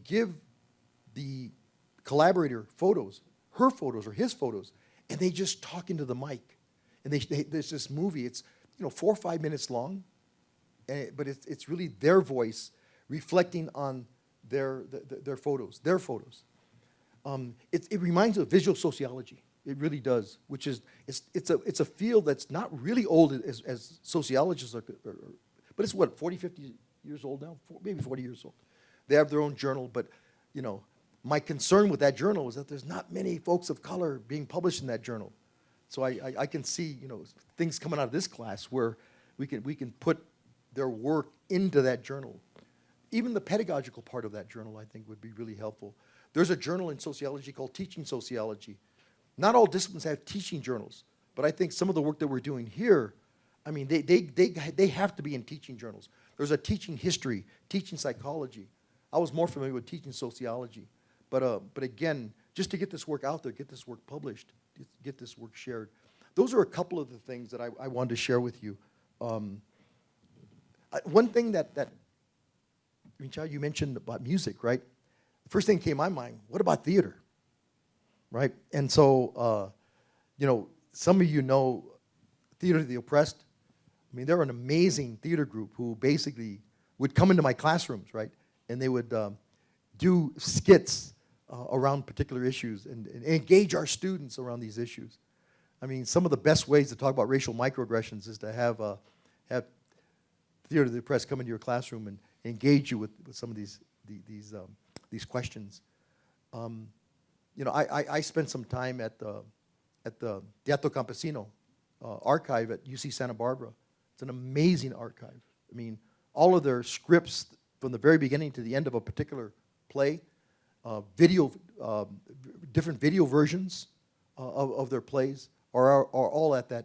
give the collaborator photos, her photos or his photos, and they just talk into the mic. And there's this movie. It's 4 or 5 minutes long, but it's really their voice reflecting on their photos. It reminds me of visual sociology. It really does, which is it's a field that's not really old as sociologists are, but it's what, 40, 50 years old now, maybe 40 years old. They have their own journal, but my concern with that journal is that there's not many folks of color being published in that journal. So I can see things coming out of this class where we can put their work into that journal. Even the pedagogical part of that journal, I think, would be really helpful. There's a journal in sociology called Teaching Sociology. Not all disciplines have teaching journals, but I think some of the work that we're doing here, I mean, they have to be in teaching journals. There's a teaching history, teaching psychology. I was more familiar with teaching sociology, but again, just to get this work out there, get this work published, get this work shared. Those are a couple of the things that I wanted to share with you. One thing that Mincha, you mentioned about music, right? The first thing that came to my mind, what about theater? Right? And so, some of you know Theater of the Oppressed. I mean, they're an amazing theater group who basically would come into my classrooms, right? And they would do skits around particular issues and engage our students around these issues. I mean, some of the best ways to talk about racial microaggressions is to have Theater of the Oppressed come into your classroom and engage you with some of these questions. I spent some time at the Teatro Campesino archive at UC Santa Barbara. It's an amazing archive. I mean, all of their scripts from the very beginning to the end of a particular play, different video versions of their plays are all at that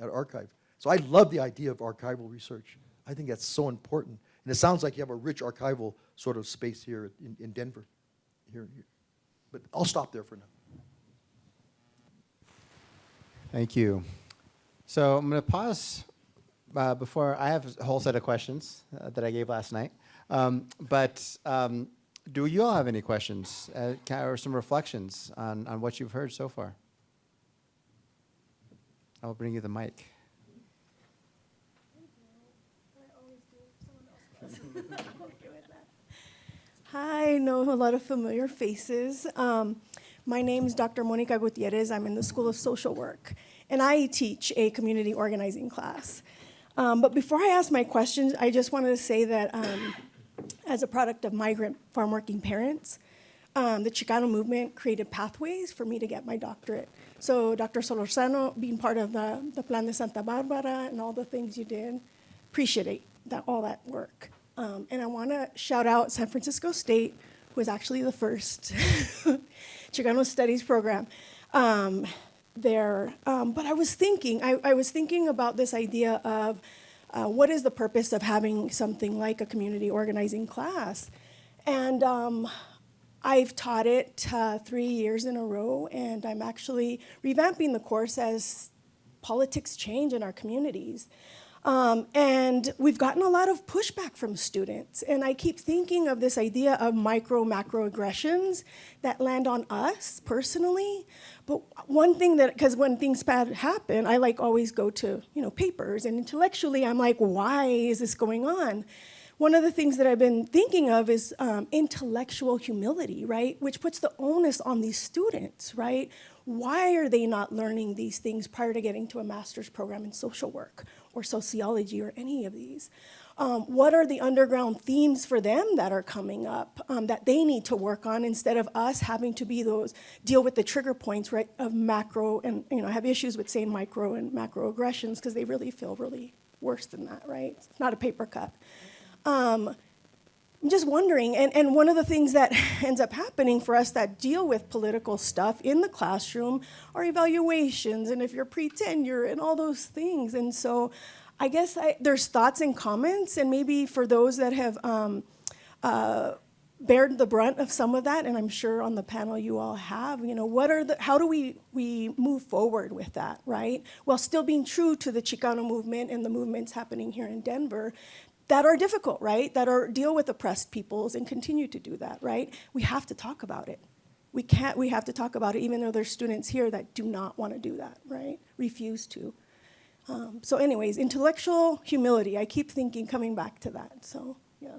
archive. So I love the idea of archival research. I think that's so important. And it sounds like you have a rich archival sort of space here in Denver. Here. But I'll stop there for now. Thank you. So I'm going to pause before I have a whole set of questions that I gave last night. But Do you all have any questions or some reflections on what you've heard so far? I'll bring you the mic. Hi, I know a lot of familiar faces. My name is Dr. Monica Gutierrez. I'm in the School of Social Work, and I teach a community organizing class. But before I ask my questions, I just wanted to say that as a product of migrant farm working parents, the Chicano movement created pathways for me to get my doctorate. So Dr. Solórzano, being part of the Plan de Santa Barbara and all the things you did, appreciate all that work. And I want to shout out San Francisco State, who was actually the first Chicano Studies program there. But I was thinking about this idea of what is the purpose of having something like a community organizing class? And I've taught it 3 years in a row, and I'm actually revamping the course as politics change in our communities. And we've gotten a lot of pushback from students. And I keep thinking of this idea of macro aggressions that land on us personally. But one thing because when things bad happen, I always go to, papers. And intellectually, I'm like, why is this going on? One of the things that I've been thinking of is intellectual humility, right? Which puts the onus on these students, right? Why are they not learning these things prior to getting to a master's program in social work or sociology or any of these? What are the underground themes for them that are coming up that they need to work on instead of us having to be deal with the trigger points, right, of macro and, I have issues with saying micro and macro aggressions because they really feel really worse than that, right? It's not a paper cut. I'm just wondering, and one of the things that ends up happening for us that deal with political stuff in the classroom are evaluations, and if you're pre-tenure and all those things. And so I guess there's thoughts and comments, and maybe for those that have bared the brunt of some of that, and I'm sure on the panel you all have, how do we move forward with that, right? While still being true to the Chicano movement and the movements happening here in Denver, that are difficult, right? That deal with oppressed peoples and continue to do that, right? We have to talk about it. We have to talk about it even though there's students here that do not want to do that, right? Refuse to. So anyways, intellectual humility, I keep coming back to that, so yeah.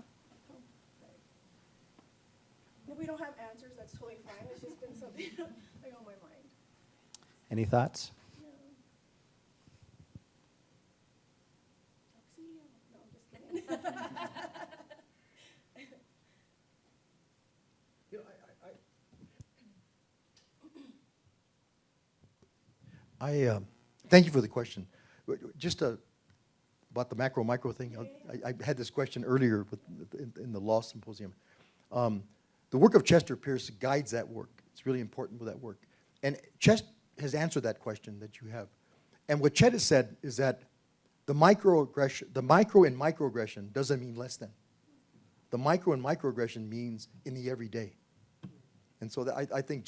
If we don't have answers, that's totally fine. It's just been something on my mind. Any thoughts? I thank you for the question. Just about the macro-micro thing, I had this question earlier in the law symposium. The work of Chester Pierce guides that work. It's really important with that work. And Chet has answered that question that you have. And what Chet has said is that the micro and microaggression doesn't mean less than. The micro and microaggression means in the everyday. And so I think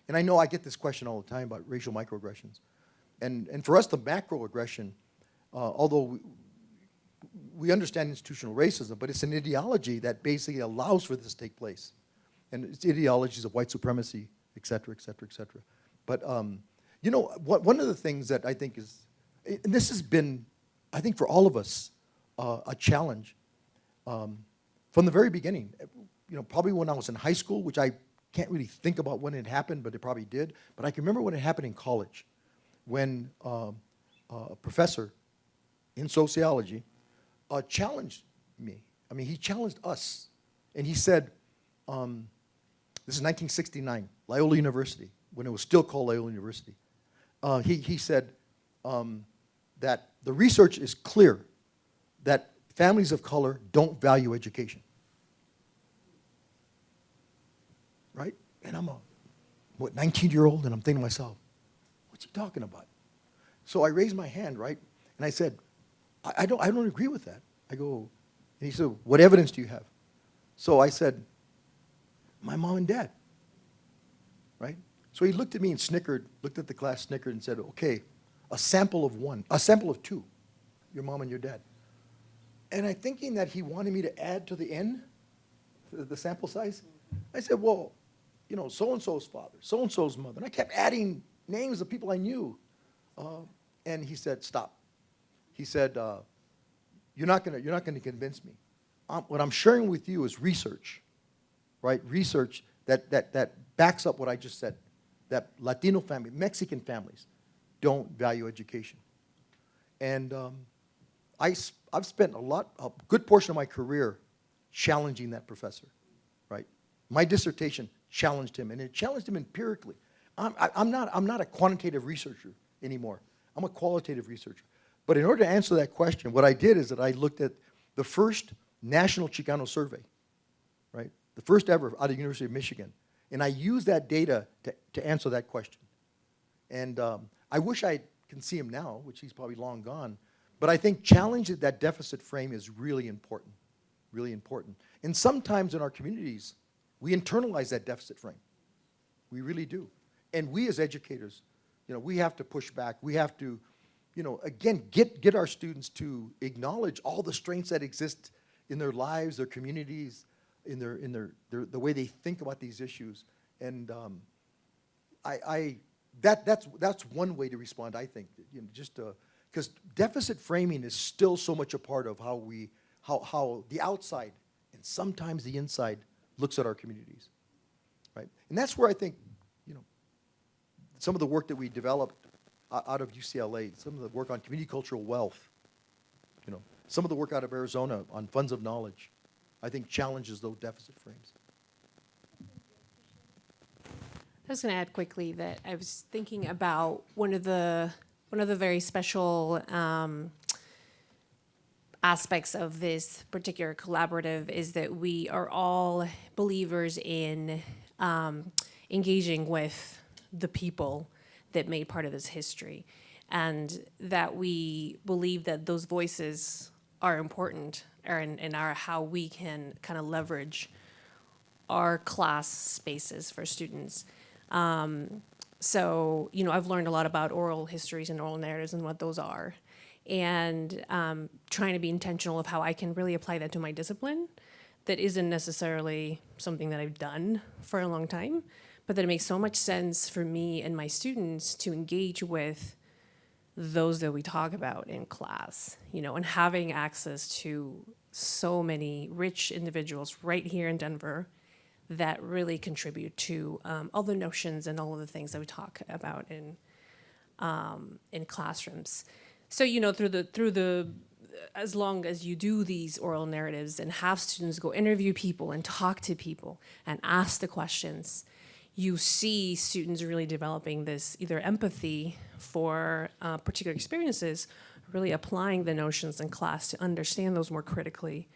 and I know I get this question all the time about racial microaggressions. And for us, the macroaggression, although we understand institutional racism, but it's an ideology that basically allows for this to take place. And it's ideologies of white supremacy, et cetera, et cetera, et cetera. But, one of the things that I think is, and this has been, I think for all of us, a challenge from the very beginning. Probably when I was in high school, which I can't really think about when it happened, but it probably did. But I can remember when it happened in college, when a professor in sociology challenged me. I mean, he challenged us. And he said, this is 1969, Loyola University, when it was still called Loyola University. He said that the research is clear that families of color don't value education. Right? And I'm a 19-year-old, and I'm thinking to myself, what's he talking about? So I raised my hand, right? And I said, I don't agree with that. I go, and he said, what evidence do you have? So I said, my mom and dad. Right? So he looked at me and snickered, looked at the class, snickered, and said, okay, a sample of two, your mom and your dad. And I'm thinking that he wanted me to add to the end the sample size? I said, well, you know, so-and-so's father, so-and-so's mother. And I kept adding names of people I knew. And he said, stop. He said, you're not gonna convince me. What I'm sharing with you is research, right? Research that backs up what I just said, that Latino families, Mexican families don't value education. And I've spent a good portion of my career challenging that professor, right? My dissertation challenged him, and it challenged him empirically. I'm not a quantitative researcher anymore. I'm a qualitative researcher. But in order to answer that question, what I did is that I looked at the first national Chicano survey, right? The first ever out of the University of Michigan. And I used that data to answer that question. And I wish I can see him now, which he's probably long gone. But I think challenging that deficit frame is really important, really important. And sometimes in our communities, we internalize that deficit frame. We really do. And we as educators, you know, we have to push back. We have to, you know, again, get our students to acknowledge all the strengths that exist in their lives, their communities, in the way they think about these issues. And that's one way to respond, I think. You know, just because deficit framing is still so much a part of how the outside and sometimes the inside looks at our communities, right? And that's where I think, you know, some of the work that we developed out of UCLA, some of the work on community cultural wealth, you know, some of the work out of Arizona on funds of knowledge, I think challenges those deficit frames. I was going to add quickly that I was thinking about one of the very special aspects of this particular collaborative is that we are all believers in engaging with the people that made part of this history, and that we believe that those voices are important and are how we can kind of leverage our class spaces for students. So, you know, I've learned a lot about oral histories and oral narratives and what those are, and trying to be intentional of how I can really apply that to my discipline that isn't necessarily something that I've done for a long time, but that it makes so much sense for me and my students to engage with those that we talk about in class, you know, and having access to so many rich individuals right here in Denver that really contribute to all the notions and all of the things that we talk about in classrooms. So, you know, through the as long as you do these oral narratives and have students go interview people and talk to people and ask the questions, you see students really developing this either empathy for particular experiences, really applying the notions in class to understand those more critically,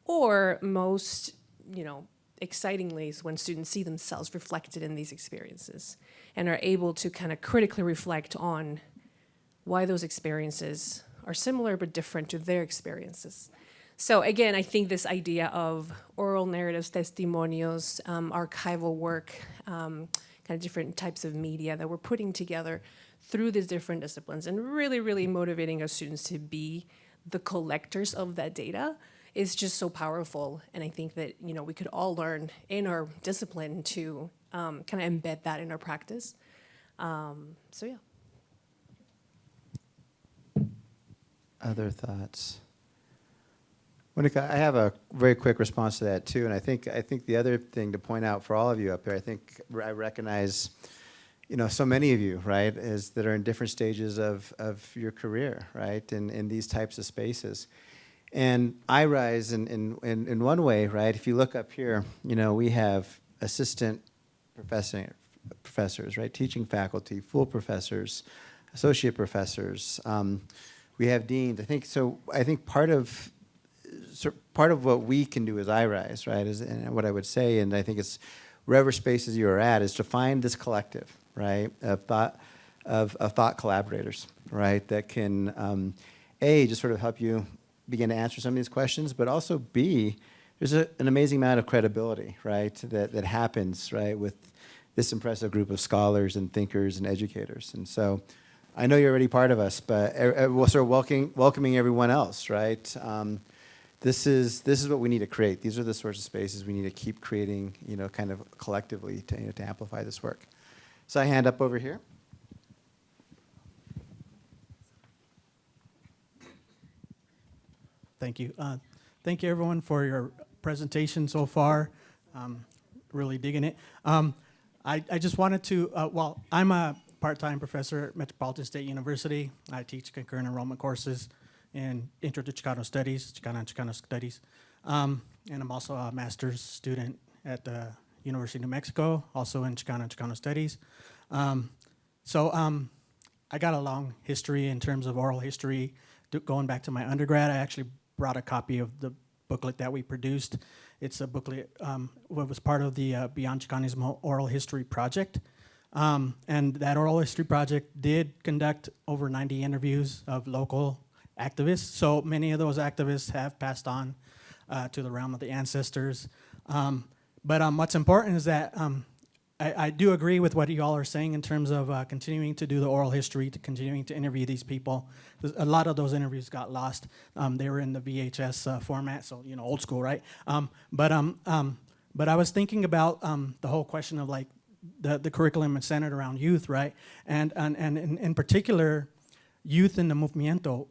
or most, you know, excitingly is when students see themselves reflected in these experiences and are able to kind of critically reflect on why those experiences are similar but different to their experiences. So again, I think this idea of oral narratives, testimonios, archival work, kind of different types of media that we're putting together through these different disciplines and really, really motivating our students to be the collectors of that data is just so powerful. And I think that, you know, we could all learn in our discipline to kind of embed that in our practice. So yeah. Other thoughts? Monica, I have a very quick response to that too, and I think the other thing to point out for all of you up here, I think I recognize, you know, so many of you, right, is that are in different stages of your career, right, in these types of spaces. And IRISE, in one way, right, if you look up here, you know, we have assistant professors, right, teaching faculty, full professors, associate professors. We have deans. I think part of what we can do as IRISE, right, is, and what I would say, and I think it's wherever spaces you are at, is to find this collective, right, of thought collaborators, right, that can, A, just sort of help you begin to answer some of these questions, but also B, there's an amazing amount of credibility, right, that happens, right, with this impressive group of scholars and thinkers and educators. And so I know you're already part of us, but we're sort of welcoming everyone else, right, this is what we need to create. These are the sorts of spaces we need to keep creating, kind of collectively to amplify this work. So I hand up over here. Thank you. Thank you, everyone, for your presentation so far. Really digging it. I just wanted to, well, I'm a part-time professor at Metropolitan State University. I teach concurrent enrollment courses in Intro to Chicano Studies, Chicana and Chicano Studies. And I'm also a master's student at the University of New Mexico, also in Chicana and Chicano Studies. I got a long history in terms of oral history. Going back to my undergrad, I actually brought a copy of the booklet that we produced. It's a booklet what was part of the Beyond Chicanismo Oral History Project. And that oral history project did conduct over 90 interviews of local activists. So many of those activists have passed on to the realm of the ancestors. But what's important is that I do agree with what you all are saying in terms of continuing to do the oral history, to continuing to interview these people. A lot of those interviews got lost. They were in the VHS format, so old school, right? But I was thinking about the whole question of like the curriculum is centered around youth, right? And in particular, youth in the movimiento.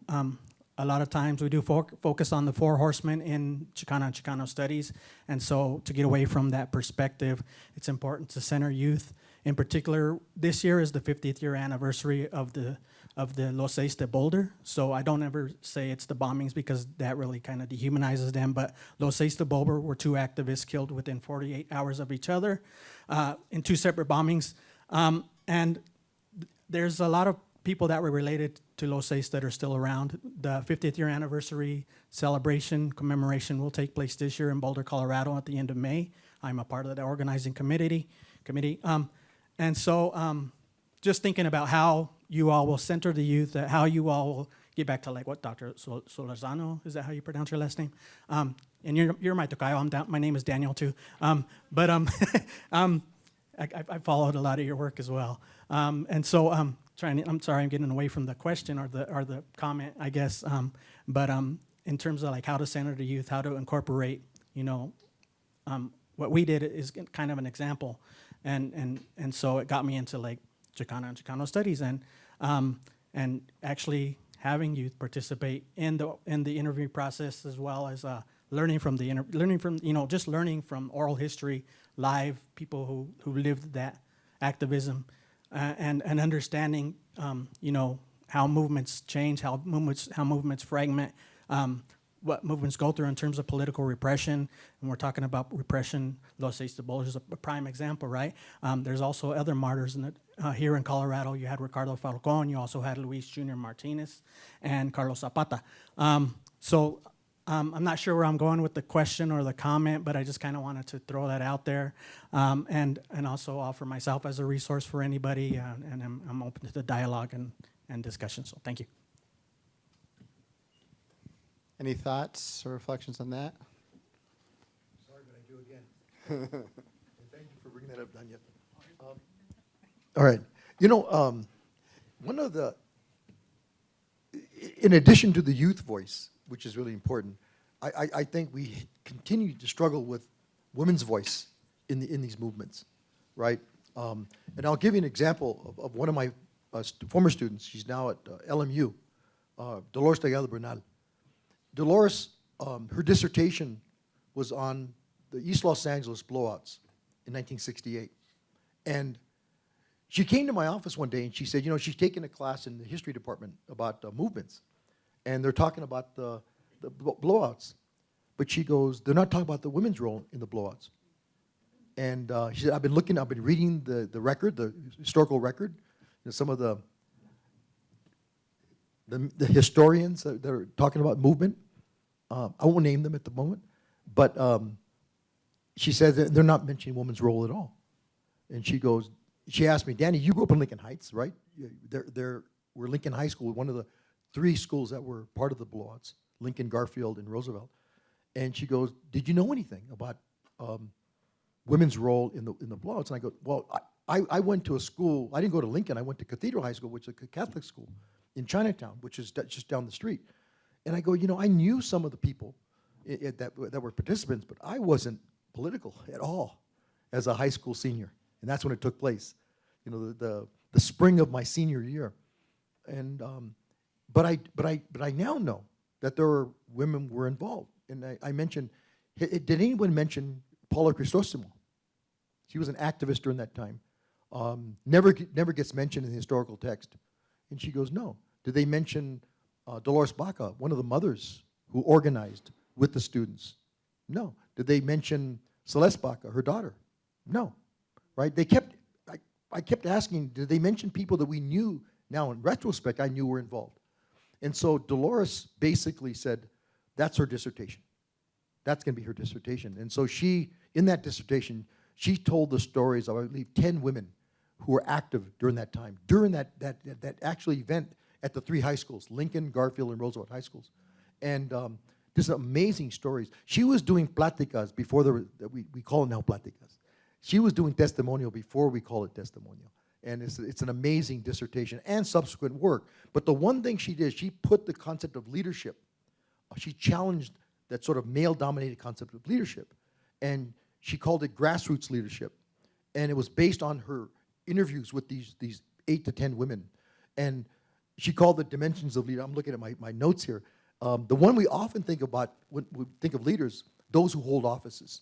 A lot of times we do focus on the four horsemen in Chicana and Chicano studies, and so to get away from that perspective, it's important to center youth. In particular, this year is the 50th year anniversary of the Los Seis de Boulder, so I don't ever say it's the bombings because that really kind of dehumanizes them, but Los Seis de Boulder were two activists killed within 48 hours of each other in two separate bombings, and there's a lot of people that were related to Los Seis that are still around. The 50th year anniversary celebration commemoration will take place this year in Boulder, Colorado at the end of May. I'm a part of the organizing committee. And so just thinking about how you all will center the youth, how you all will get back to like what Dr. Solórzano, is that how you pronounce your last name? And you're my tocayo, my name is Daniel too. I followed a lot of your work as well. And so I'm sorry, I'm getting away from the question or the comment, I guess. But in terms of like how to center the youth, how to incorporate, what we did is kind of an example, and so it got me into like Chicana and Chicano studies, and actually having youth participate in the interview process as well as learning from oral history, live people who lived that activism. And understanding, how movements change, how movements fragment, what movements go through in terms of political repression. And we're talking about repression. Los Seis de Boulder is a prime example, right? There's also other martyrs here in Colorado. You had Ricardo Falcón. You also had Luis Jr. Martinez and Carlos Zapata. I'm not sure where I'm going with the question or the comment, but I just kind of wanted to throw that out there, and also offer myself as a resource for anybody, and I'm open to the dialogue and discussion, so thank you. Any thoughts or reflections on that? Sorry, but I do again. Thank you for bringing that up, Danya. All right. One of the, in addition to the youth voice, which is really important, I think we continue to struggle with women's voice in these movements, right? And I'll give you an example of one of my former students. She's now at LMU, Dolores Delgado Bernal. Dolores, her dissertation was on the East Los Angeles blowouts in 1968. And she came to my office one day and she said, she's taking a class in the history department about movements. And they're talking about the blowouts. But she goes, they're not talking about the women's role in the blowouts. And she said, I've been reading the record, the historical record, some of the historians that are talking about movement. I won't name them at the moment, but she said that they're not mentioning women's role at all. And she asked me, Danny, you grew up in Lincoln Heights, right? We're Lincoln High School, one of the 3 schools that were part of the blowouts, Lincoln, Garfield, and Roosevelt. And she goes, did you know anything about women's role in the blowouts? And I go, well, I went to a school, I didn't go to Lincoln, I went to Cathedral High School, which is a Catholic school in Chinatown, which is just down the street. And I go, I knew some of the people that were participants, but I wasn't political at all as a high school senior, and that's when it took place. You know, the spring of my senior year, and but I now know that there were women were involved, and I mentioned. Did anyone mention Paula Cristosimo? She was an activist during that time. Never gets mentioned in the historical text. And she goes, no. Did they mention Dolores Baca, one of the mothers who organized with the students? No. Did they mention Celeste Baca, her daughter? No. Right? I kept asking, did they mention people that we knew now in retrospect I knew were involved? And so Dolores basically said, that's her dissertation. That's going to be her dissertation. And so she, in that dissertation, she told the stories of, I believe, 10 women who were active during that time, during that actual event at the 3 high schools, Lincoln, Garfield, and Roosevelt high schools. And just amazing stories. She was doing pláticas before there were, we call it now pláticas. She was doing testimonial before we call it testimonial. And it's an amazing dissertation and subsequent work. But the one thing she did, she put the concept of leadership, she challenged that sort of male-dominated concept of leadership. And she called it grassroots leadership. And it was based on her interviews with these 8 to 10 women. And she called it dimensions of leadership. I'm looking at my notes here. The one we often think about when we think of leaders, those who hold offices,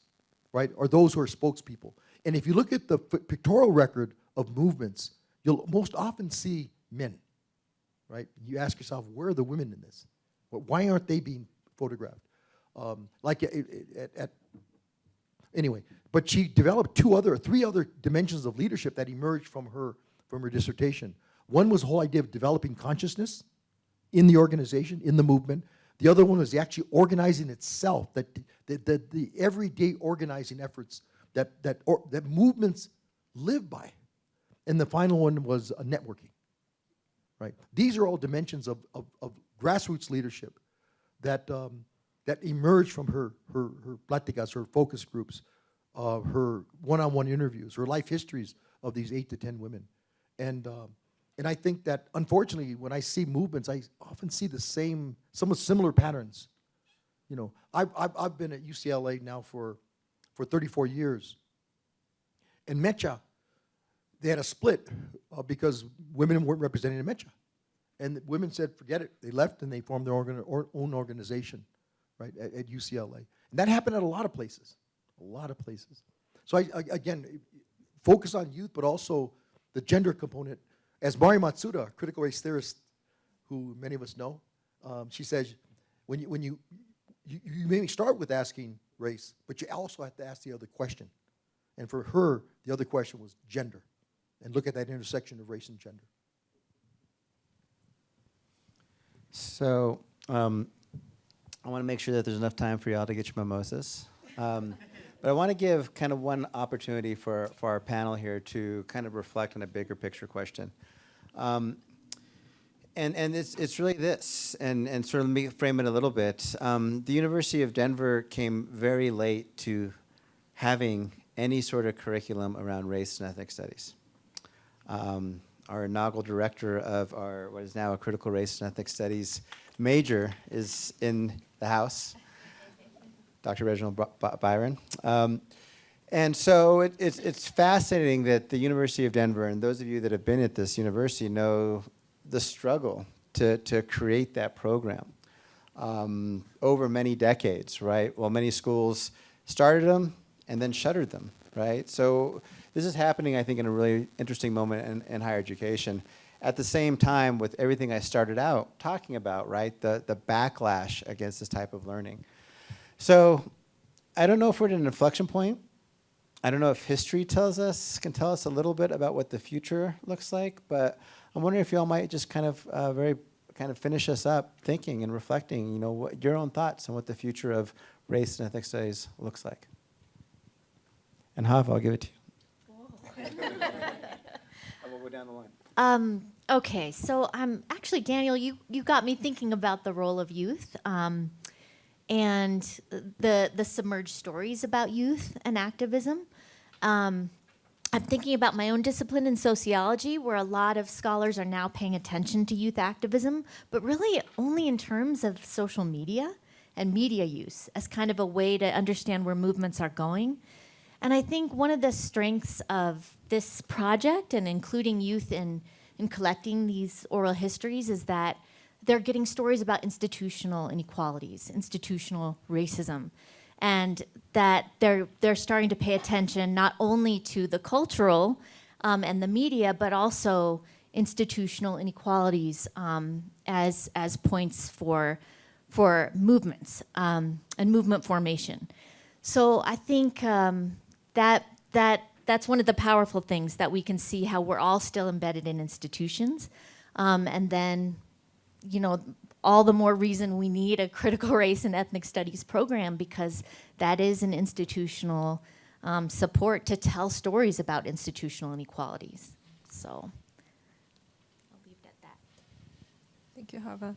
right? Or those who are spokespeople. And if you look at the pictorial record of movements, you'll most often see men, right? You ask yourself, where are the women in this? Why aren't they being photographed? Anyway, but she developed 3 other dimensions of leadership that emerged from her dissertation. One was the whole idea of developing consciousness in the organization, in the movement. The other one was actually organizing itself, the everyday organizing efforts that movements live by. And the final one was networking, right? These are all dimensions of grassroots leadership that emerged from her pláticas, her focus groups, her one-on-one interviews, her life histories of these 8 to 10 women. And I think that, unfortunately, when I see movements, I often see somewhat similar patterns. You know, I've been at UCLA now for 34 years. And Mecha, they had a split because women weren't represented in Mecha. And the women said, forget it. They left and they formed their own organization, right, at UCLA. And that happened at a lot of places, So again, focus on youth, but also the gender component. As Mari Matsuda, a critical race theorist who many of us know, she says, when you maybe start with asking race, but you also have to ask the other question. And for her, the other question was gender. And look at that intersection of race and gender. So I want to make sure that there's enough time for y'all to get your mimosas. But I want to give kind of one opportunity for our panel here to kind of reflect on a bigger picture question. And it's really this, and sort of let me frame it a little bit. The University of Denver came very late to having any sort of curriculum around race and ethnic studies. Our inaugural director of what is now a critical race and ethnic studies major is in the house, Dr. Reginald Byron. And so it's fascinating that the University of Denver, and those of you that have been at this university know the struggle to create that program over many decades, right? Well, many schools started them and then shuttered them, right? So this is happening, I think, in a really interesting moment in higher education. At the same time, with everything I started out talking about, right, the backlash against this type of learning. So I don't know if we're at an inflection point. I don't know if history can tell us a little bit about what the future looks like, but I'm wondering if y'all might just kind of finish us up thinking and reflecting, you know, what your own thoughts on what the future of race and ethnic studies looks like. And Hava, I'll give it to you. We'll go down the line. Okay, so actually, Daniel, you got me thinking about the role of youth and the submerged stories about youth and activism. I'm thinking about my own discipline in sociology, where a lot of scholars are now paying attention to youth activism, but really only in terms of social media and media use as kind of a way to understand where movements are going. And I think one of the strengths of this project and including youth in collecting these oral histories is that they're getting stories about institutional inequalities, institutional racism, and that they're starting to pay attention not only to the cultural and the media, but also institutional inequalities as points for movements and movement formation. So I think that's one of the powerful things, that we can see how we're all still embedded in institutions, and then, you know, all the more reason we need a critical race and ethnic studies program, because that is an institutional support to tell stories about institutional inequalities. So I'll leave it at that. Thank you, Hava.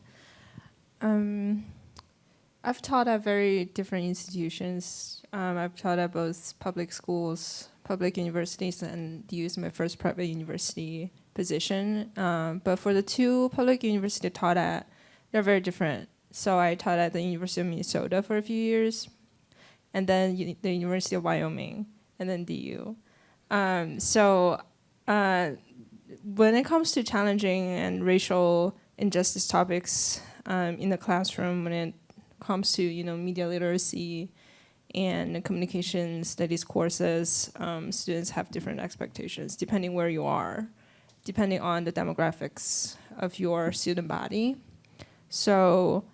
I've taught at very different institutions. I've taught at both public schools, public universities, and used my first private university position. But for the two public universities I taught at, they're very different. So I taught at the University of Minnesota for a few years, and then the University of Wyoming, and then DU. When it comes to challenging and racial injustice topics in the classroom, when it comes to media literacy and communication studies courses, students have different expectations depending where you are, depending on the demographics of your student body. So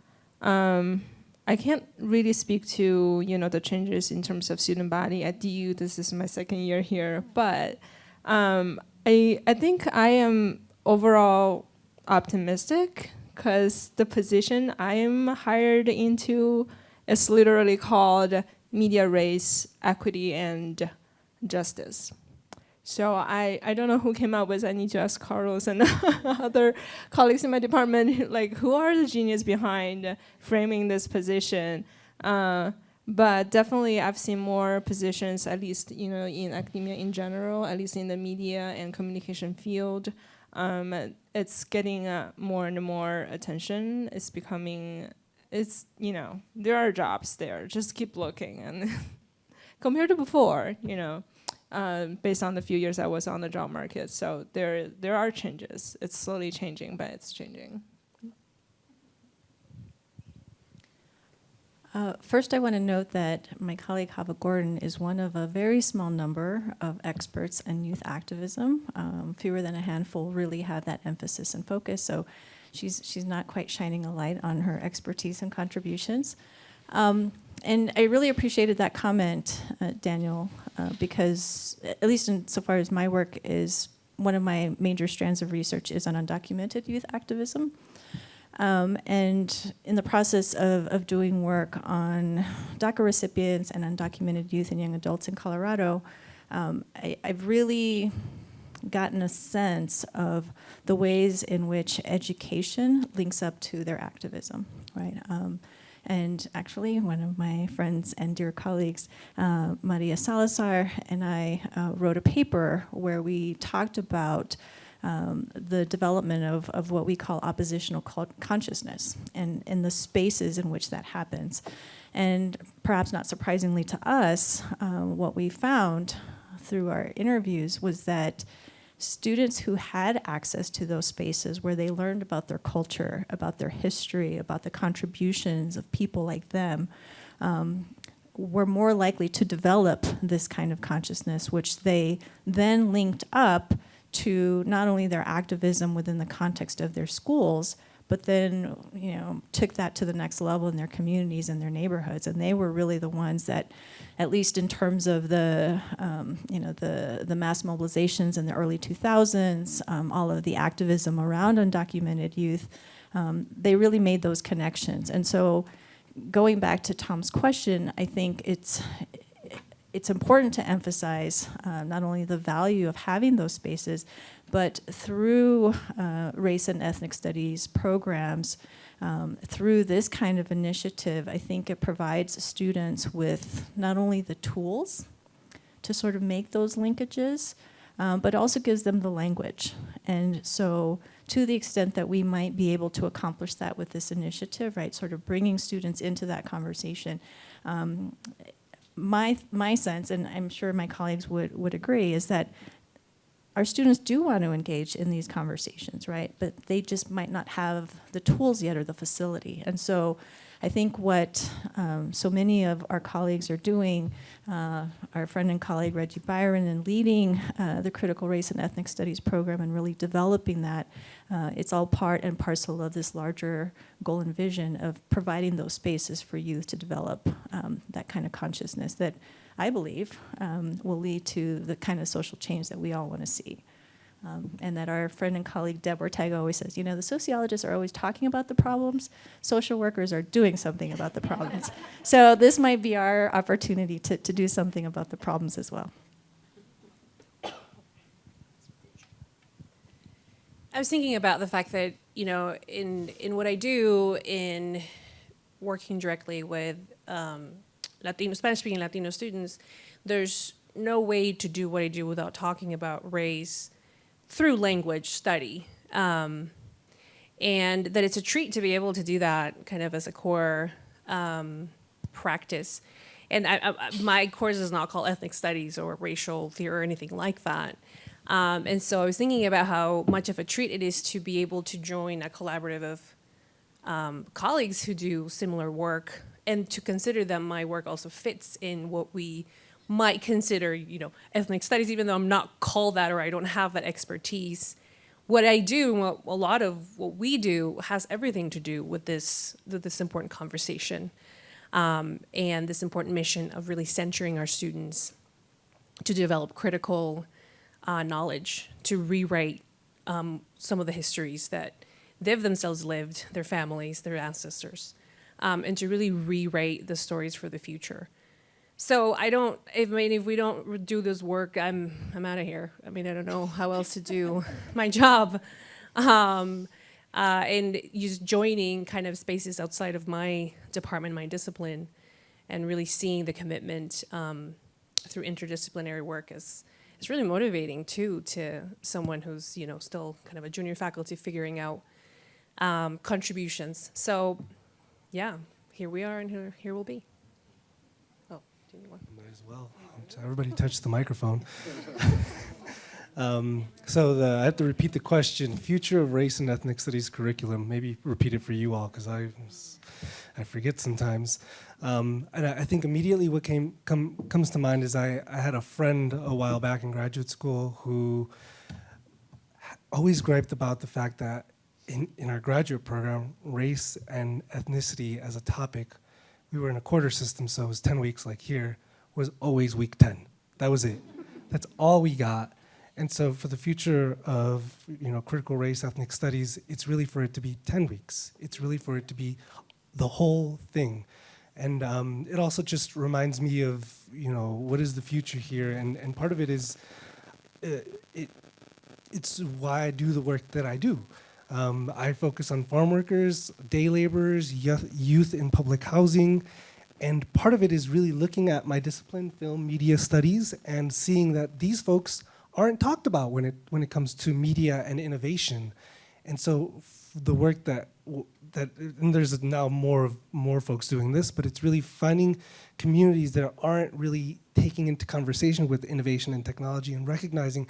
I can't really speak to the changes in terms of student body at DU. This is my second year here, but I think I am overall optimistic, because the position I am hired into is literally called Media, Race, Equity, and Justice. So I don't know who came up with. I need to ask Carlos and other colleagues in my department, like, who are the genius behind framing this position? But definitely I've seen more positions, at least in academia in general, at least in the media and communication field. It's getting more and more attention. It's becoming, there are jobs there. Just keep looking. And compared to before, based on the few years I was on the job market. So there are changes. It's slowly changing, but it's changing. First, I want to note that my colleague Hava Gordon is one of a very small number of experts in youth activism. Fewer than a handful really have that emphasis and focus, so she's not quite shining a light on her expertise and contributions. And I really appreciated that comment, Daniel, because at least insofar as my work is, one of my major strands of research is on undocumented youth activism. And in the process of doing work on DACA recipients and undocumented youth and young adults in Colorado, I've really gotten a sense of the ways in which education links up to their activism, right? And actually, one of my friends and dear colleagues, Maria Salazar, and I wrote a paper where we talked about the development of what we call oppositional consciousness and the spaces in which that happens. And perhaps not surprisingly to us, what we found through our interviews was that students who had access to those spaces where they learned about their culture, about their history, about the contributions of people like them, were more likely to develop this kind of consciousness, which they then linked up to not only their activism within the context of their schools, but then took that to the next level in their communities and their neighborhoods. And they were really the ones that, at least in terms of the mass mobilizations in the early 2000s, all of the activism around undocumented youth, they really made those connections. And so, going back to Tom's question, I think it's important to emphasize not only the value of having those spaces, but through race and ethnic studies programs, through this kind of initiative, I think it provides students with not only the tools to sort of make those linkages, but also gives them the language. And so to the extent that we might be able to accomplish that with this initiative, right, sort of bringing students into that conversation. My sense, and I'm sure my colleagues would agree, is that our students do want to engage in these conversations, right? But they just might not have the tools yet or the facility. And so I think what so many of our colleagues are doing, our friend and colleague Reggie Byron, and leading the Critical Race and Ethnic Studies program and really developing that, it's all part and parcel of this larger goal and vision of providing those spaces for youth to develop that kind of consciousness that I believe will lead to the kind of social change that we all want to see. And that our friend and colleague Deb Ortega always says, you know, the sociologists are always talking about the problems, social workers are doing something about the problems. So this might be our opportunity to do something about the problems as well. I was thinking about the fact that, you know, in what I do in working directly with Spanish-speaking Latino students, there's no way to do what I do without talking about race through language study. And that it's a treat to be able to do that kind of as a core practice. And my course is not called ethnic studies or racial theory or anything like that. And so I was thinking about how much of a treat it is to be able to join a collaborative of colleagues who do similar work, and to consider that my work also fits in what we might consider, you know, ethnic studies, even though I'm not called that or I don't have that expertise. What I do, a lot of what we do, has everything to do with this important conversation and this important mission of really centering our students to develop critical knowledge, to rewrite some of the histories that they've themselves lived, their families, their ancestors, and to really rewrite the stories for the future. So if we don't do this work, I'm out of here. I mean, I don't know how else to do my job. And just joining kind of spaces outside of my department, my discipline, and really seeing the commitment through interdisciplinary work is really motivating too, to someone who's, you know, still kind of a junior faculty figuring out contributions. So yeah, here we are and here we'll be. Might as well. Everybody touch the microphone. I have to repeat the question. Future of Race and Ethnic Studies curriculum. Maybe repeat it for you all, because I forget sometimes. And I think immediately what comes to mind is I had a friend a while back in graduate school who always griped about the fact that in our graduate program, race and ethnicity as a topic, we were in a quarter system, so it was 10 weeks like here, was always week 10. That was it. That's all we got. And so for the future of, you know, critical race, ethnic studies, it's really for it to be 10 weeks. It's really for it to be the whole thing. And it also just reminds me of, you know, what is the future here? And part of it is, it's why I do the work that I do. I focus on farm workers, day laborers, youth in public housing, and part of it is really looking at my discipline, film media studies, and seeing that these folks aren't talked about when it comes to media and innovation. And so the work that and there's now more folks doing this, but it's really finding communities that aren't really taking into conversation with innovation and technology and recognizing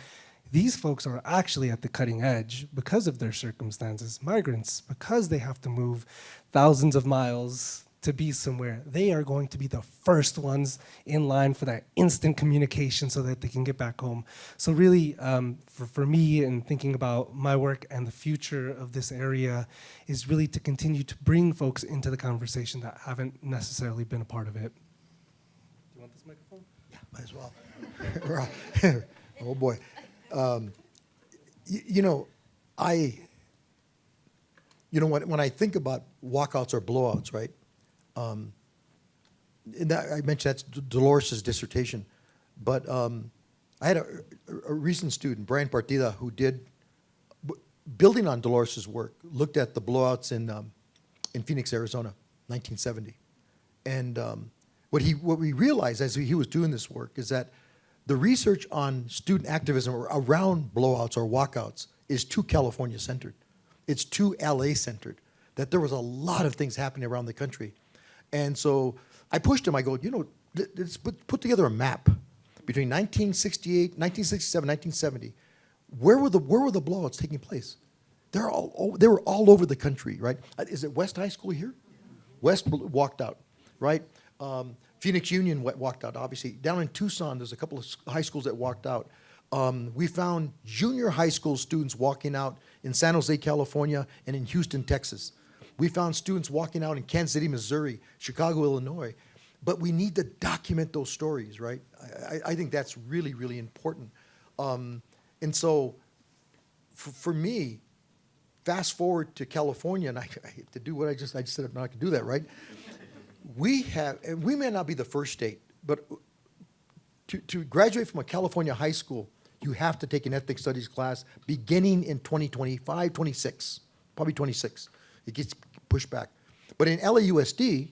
these folks are actually at the cutting edge because of their circumstances, migrants, because they have to move thousands of miles to be somewhere. They are going to be the first ones in line for that instant communication so that they can get back home. So really, for me, and thinking about my work and the future of this area is really to continue to bring folks into the conversation that haven't necessarily been a part of it. Do you want this microphone? Yeah, might as well. Oh boy. When I think about walkouts or blowouts, right? And that, I mentioned that's Dolores' dissertation, but I had a recent student, Brian Partida, who did, building on Dolores' work, looked at the blowouts in Phoenix, Arizona, 1970. And what we realized as he was doing this work is that the research on student activism around blowouts or walkouts is too California-centered. It's too LA centered, that there was a lot of things happening around the country. And so I pushed him, I go, let's put together a map between 1968, 1967, 1970. Where were the blowouts taking place? They were all over the country, right? Is it West High School here? West walked out, right? Phoenix Union walked out, obviously. Down in Tucson, there's a couple of high schools that walked out. We found junior high school students walking out in San Jose, California, and in Houston, Texas. We found students walking out in Kansas City, Missouri, Chicago, Illinois. But we need to document those stories, right? I think that's really, really important. And so for me, fast forward to California, and I hate to do what I just said I'm not going to do that, right? We have, and we may not be the first state, but to graduate from a California high school, you have to take an ethnic studies class beginning in 2025, 26, probably 26. It gets pushed back. But in LAUSD,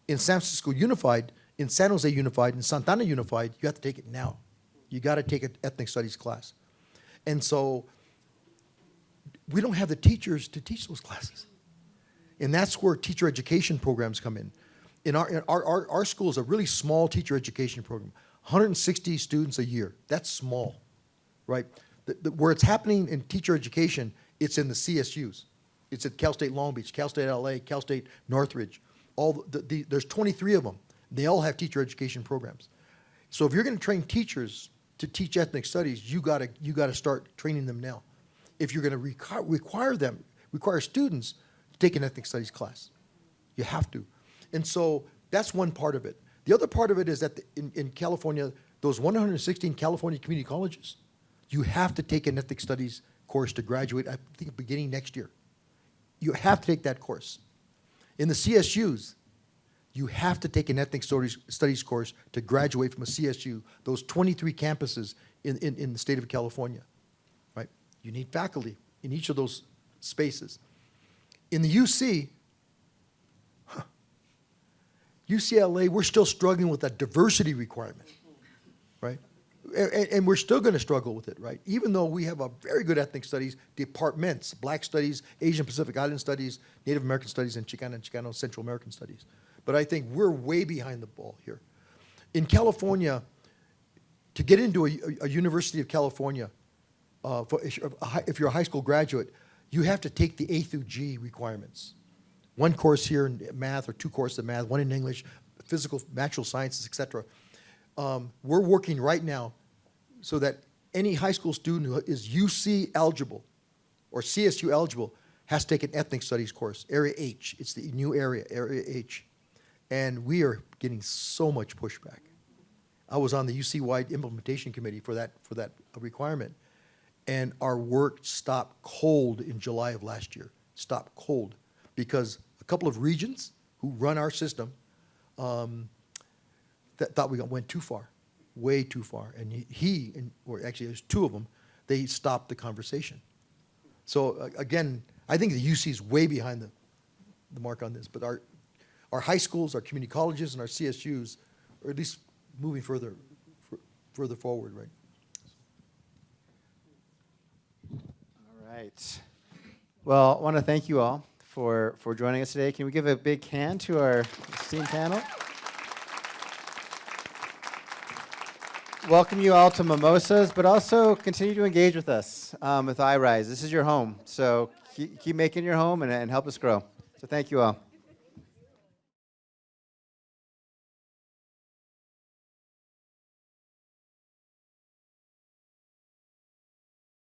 in San Francisco Unified, in San Jose Unified, in Santana Unified, you have to take it now. You got to take an ethnic studies class. And so we don't have the teachers to teach those classes. And that's where teacher education programs come in. Our school is a really small teacher education program, 160 students a year. That's small, right? Where it's happening in teacher education, it's in the CSUs. It's at Cal State Long Beach, Cal State LA, Cal State Northridge. There's 23 of them. They all have teacher education programs. So if you're going to train teachers to teach ethnic studies, you got to start training them now. If you're going to require students to take an ethnic studies class, you have to. And so that's one part of it. The other part of it is that in California, those 116 California community colleges, you have to take an ethnic studies course to graduate, I think beginning next year. You have to take that course. In the CSUs, you have to take an ethnic studies course to graduate from a CSU, those 23 campuses in the state of California, right? You need faculty in each of those spaces. In the UCLA, we're still struggling with that diversity requirement, right? And we're still going to struggle with it, right? Even though we have a very good ethnic studies departments, Black Studies, Asian Pacific Island Studies, Native American Studies, and Chicano Central American Studies. But I think we're way behind the ball here. In California, to get into a University of California, if you're a high school graduate, you have to take the A through G requirements. One course here in math, or two courses in math, one in English, physical, natural sciences, et cetera. We're working right now so that any high school student who is UC eligible or CSU eligible has to take an ethnic studies course, Area H. It's the new area, Area H. And we are getting so much pushback. I was on the UC-wide implementation committee for that requirement, and our work stopped cold in July of last year. Stopped cold because a couple of regions who run our system that thought we went too far, way too far. And or actually there's two of them, they stopped the conversation. So again, I think the UC is way behind the mark on this, but our high schools, our community colleges, and our CSUs are at least moving further forward, right? All right. Well, I want to thank you all for joining us today. Can we give a big hand to our esteemed panel? Welcome you all to mimosas, but also continue to engage with us with IRISE. This is your home, so keep making your home and help us grow. So thank you all.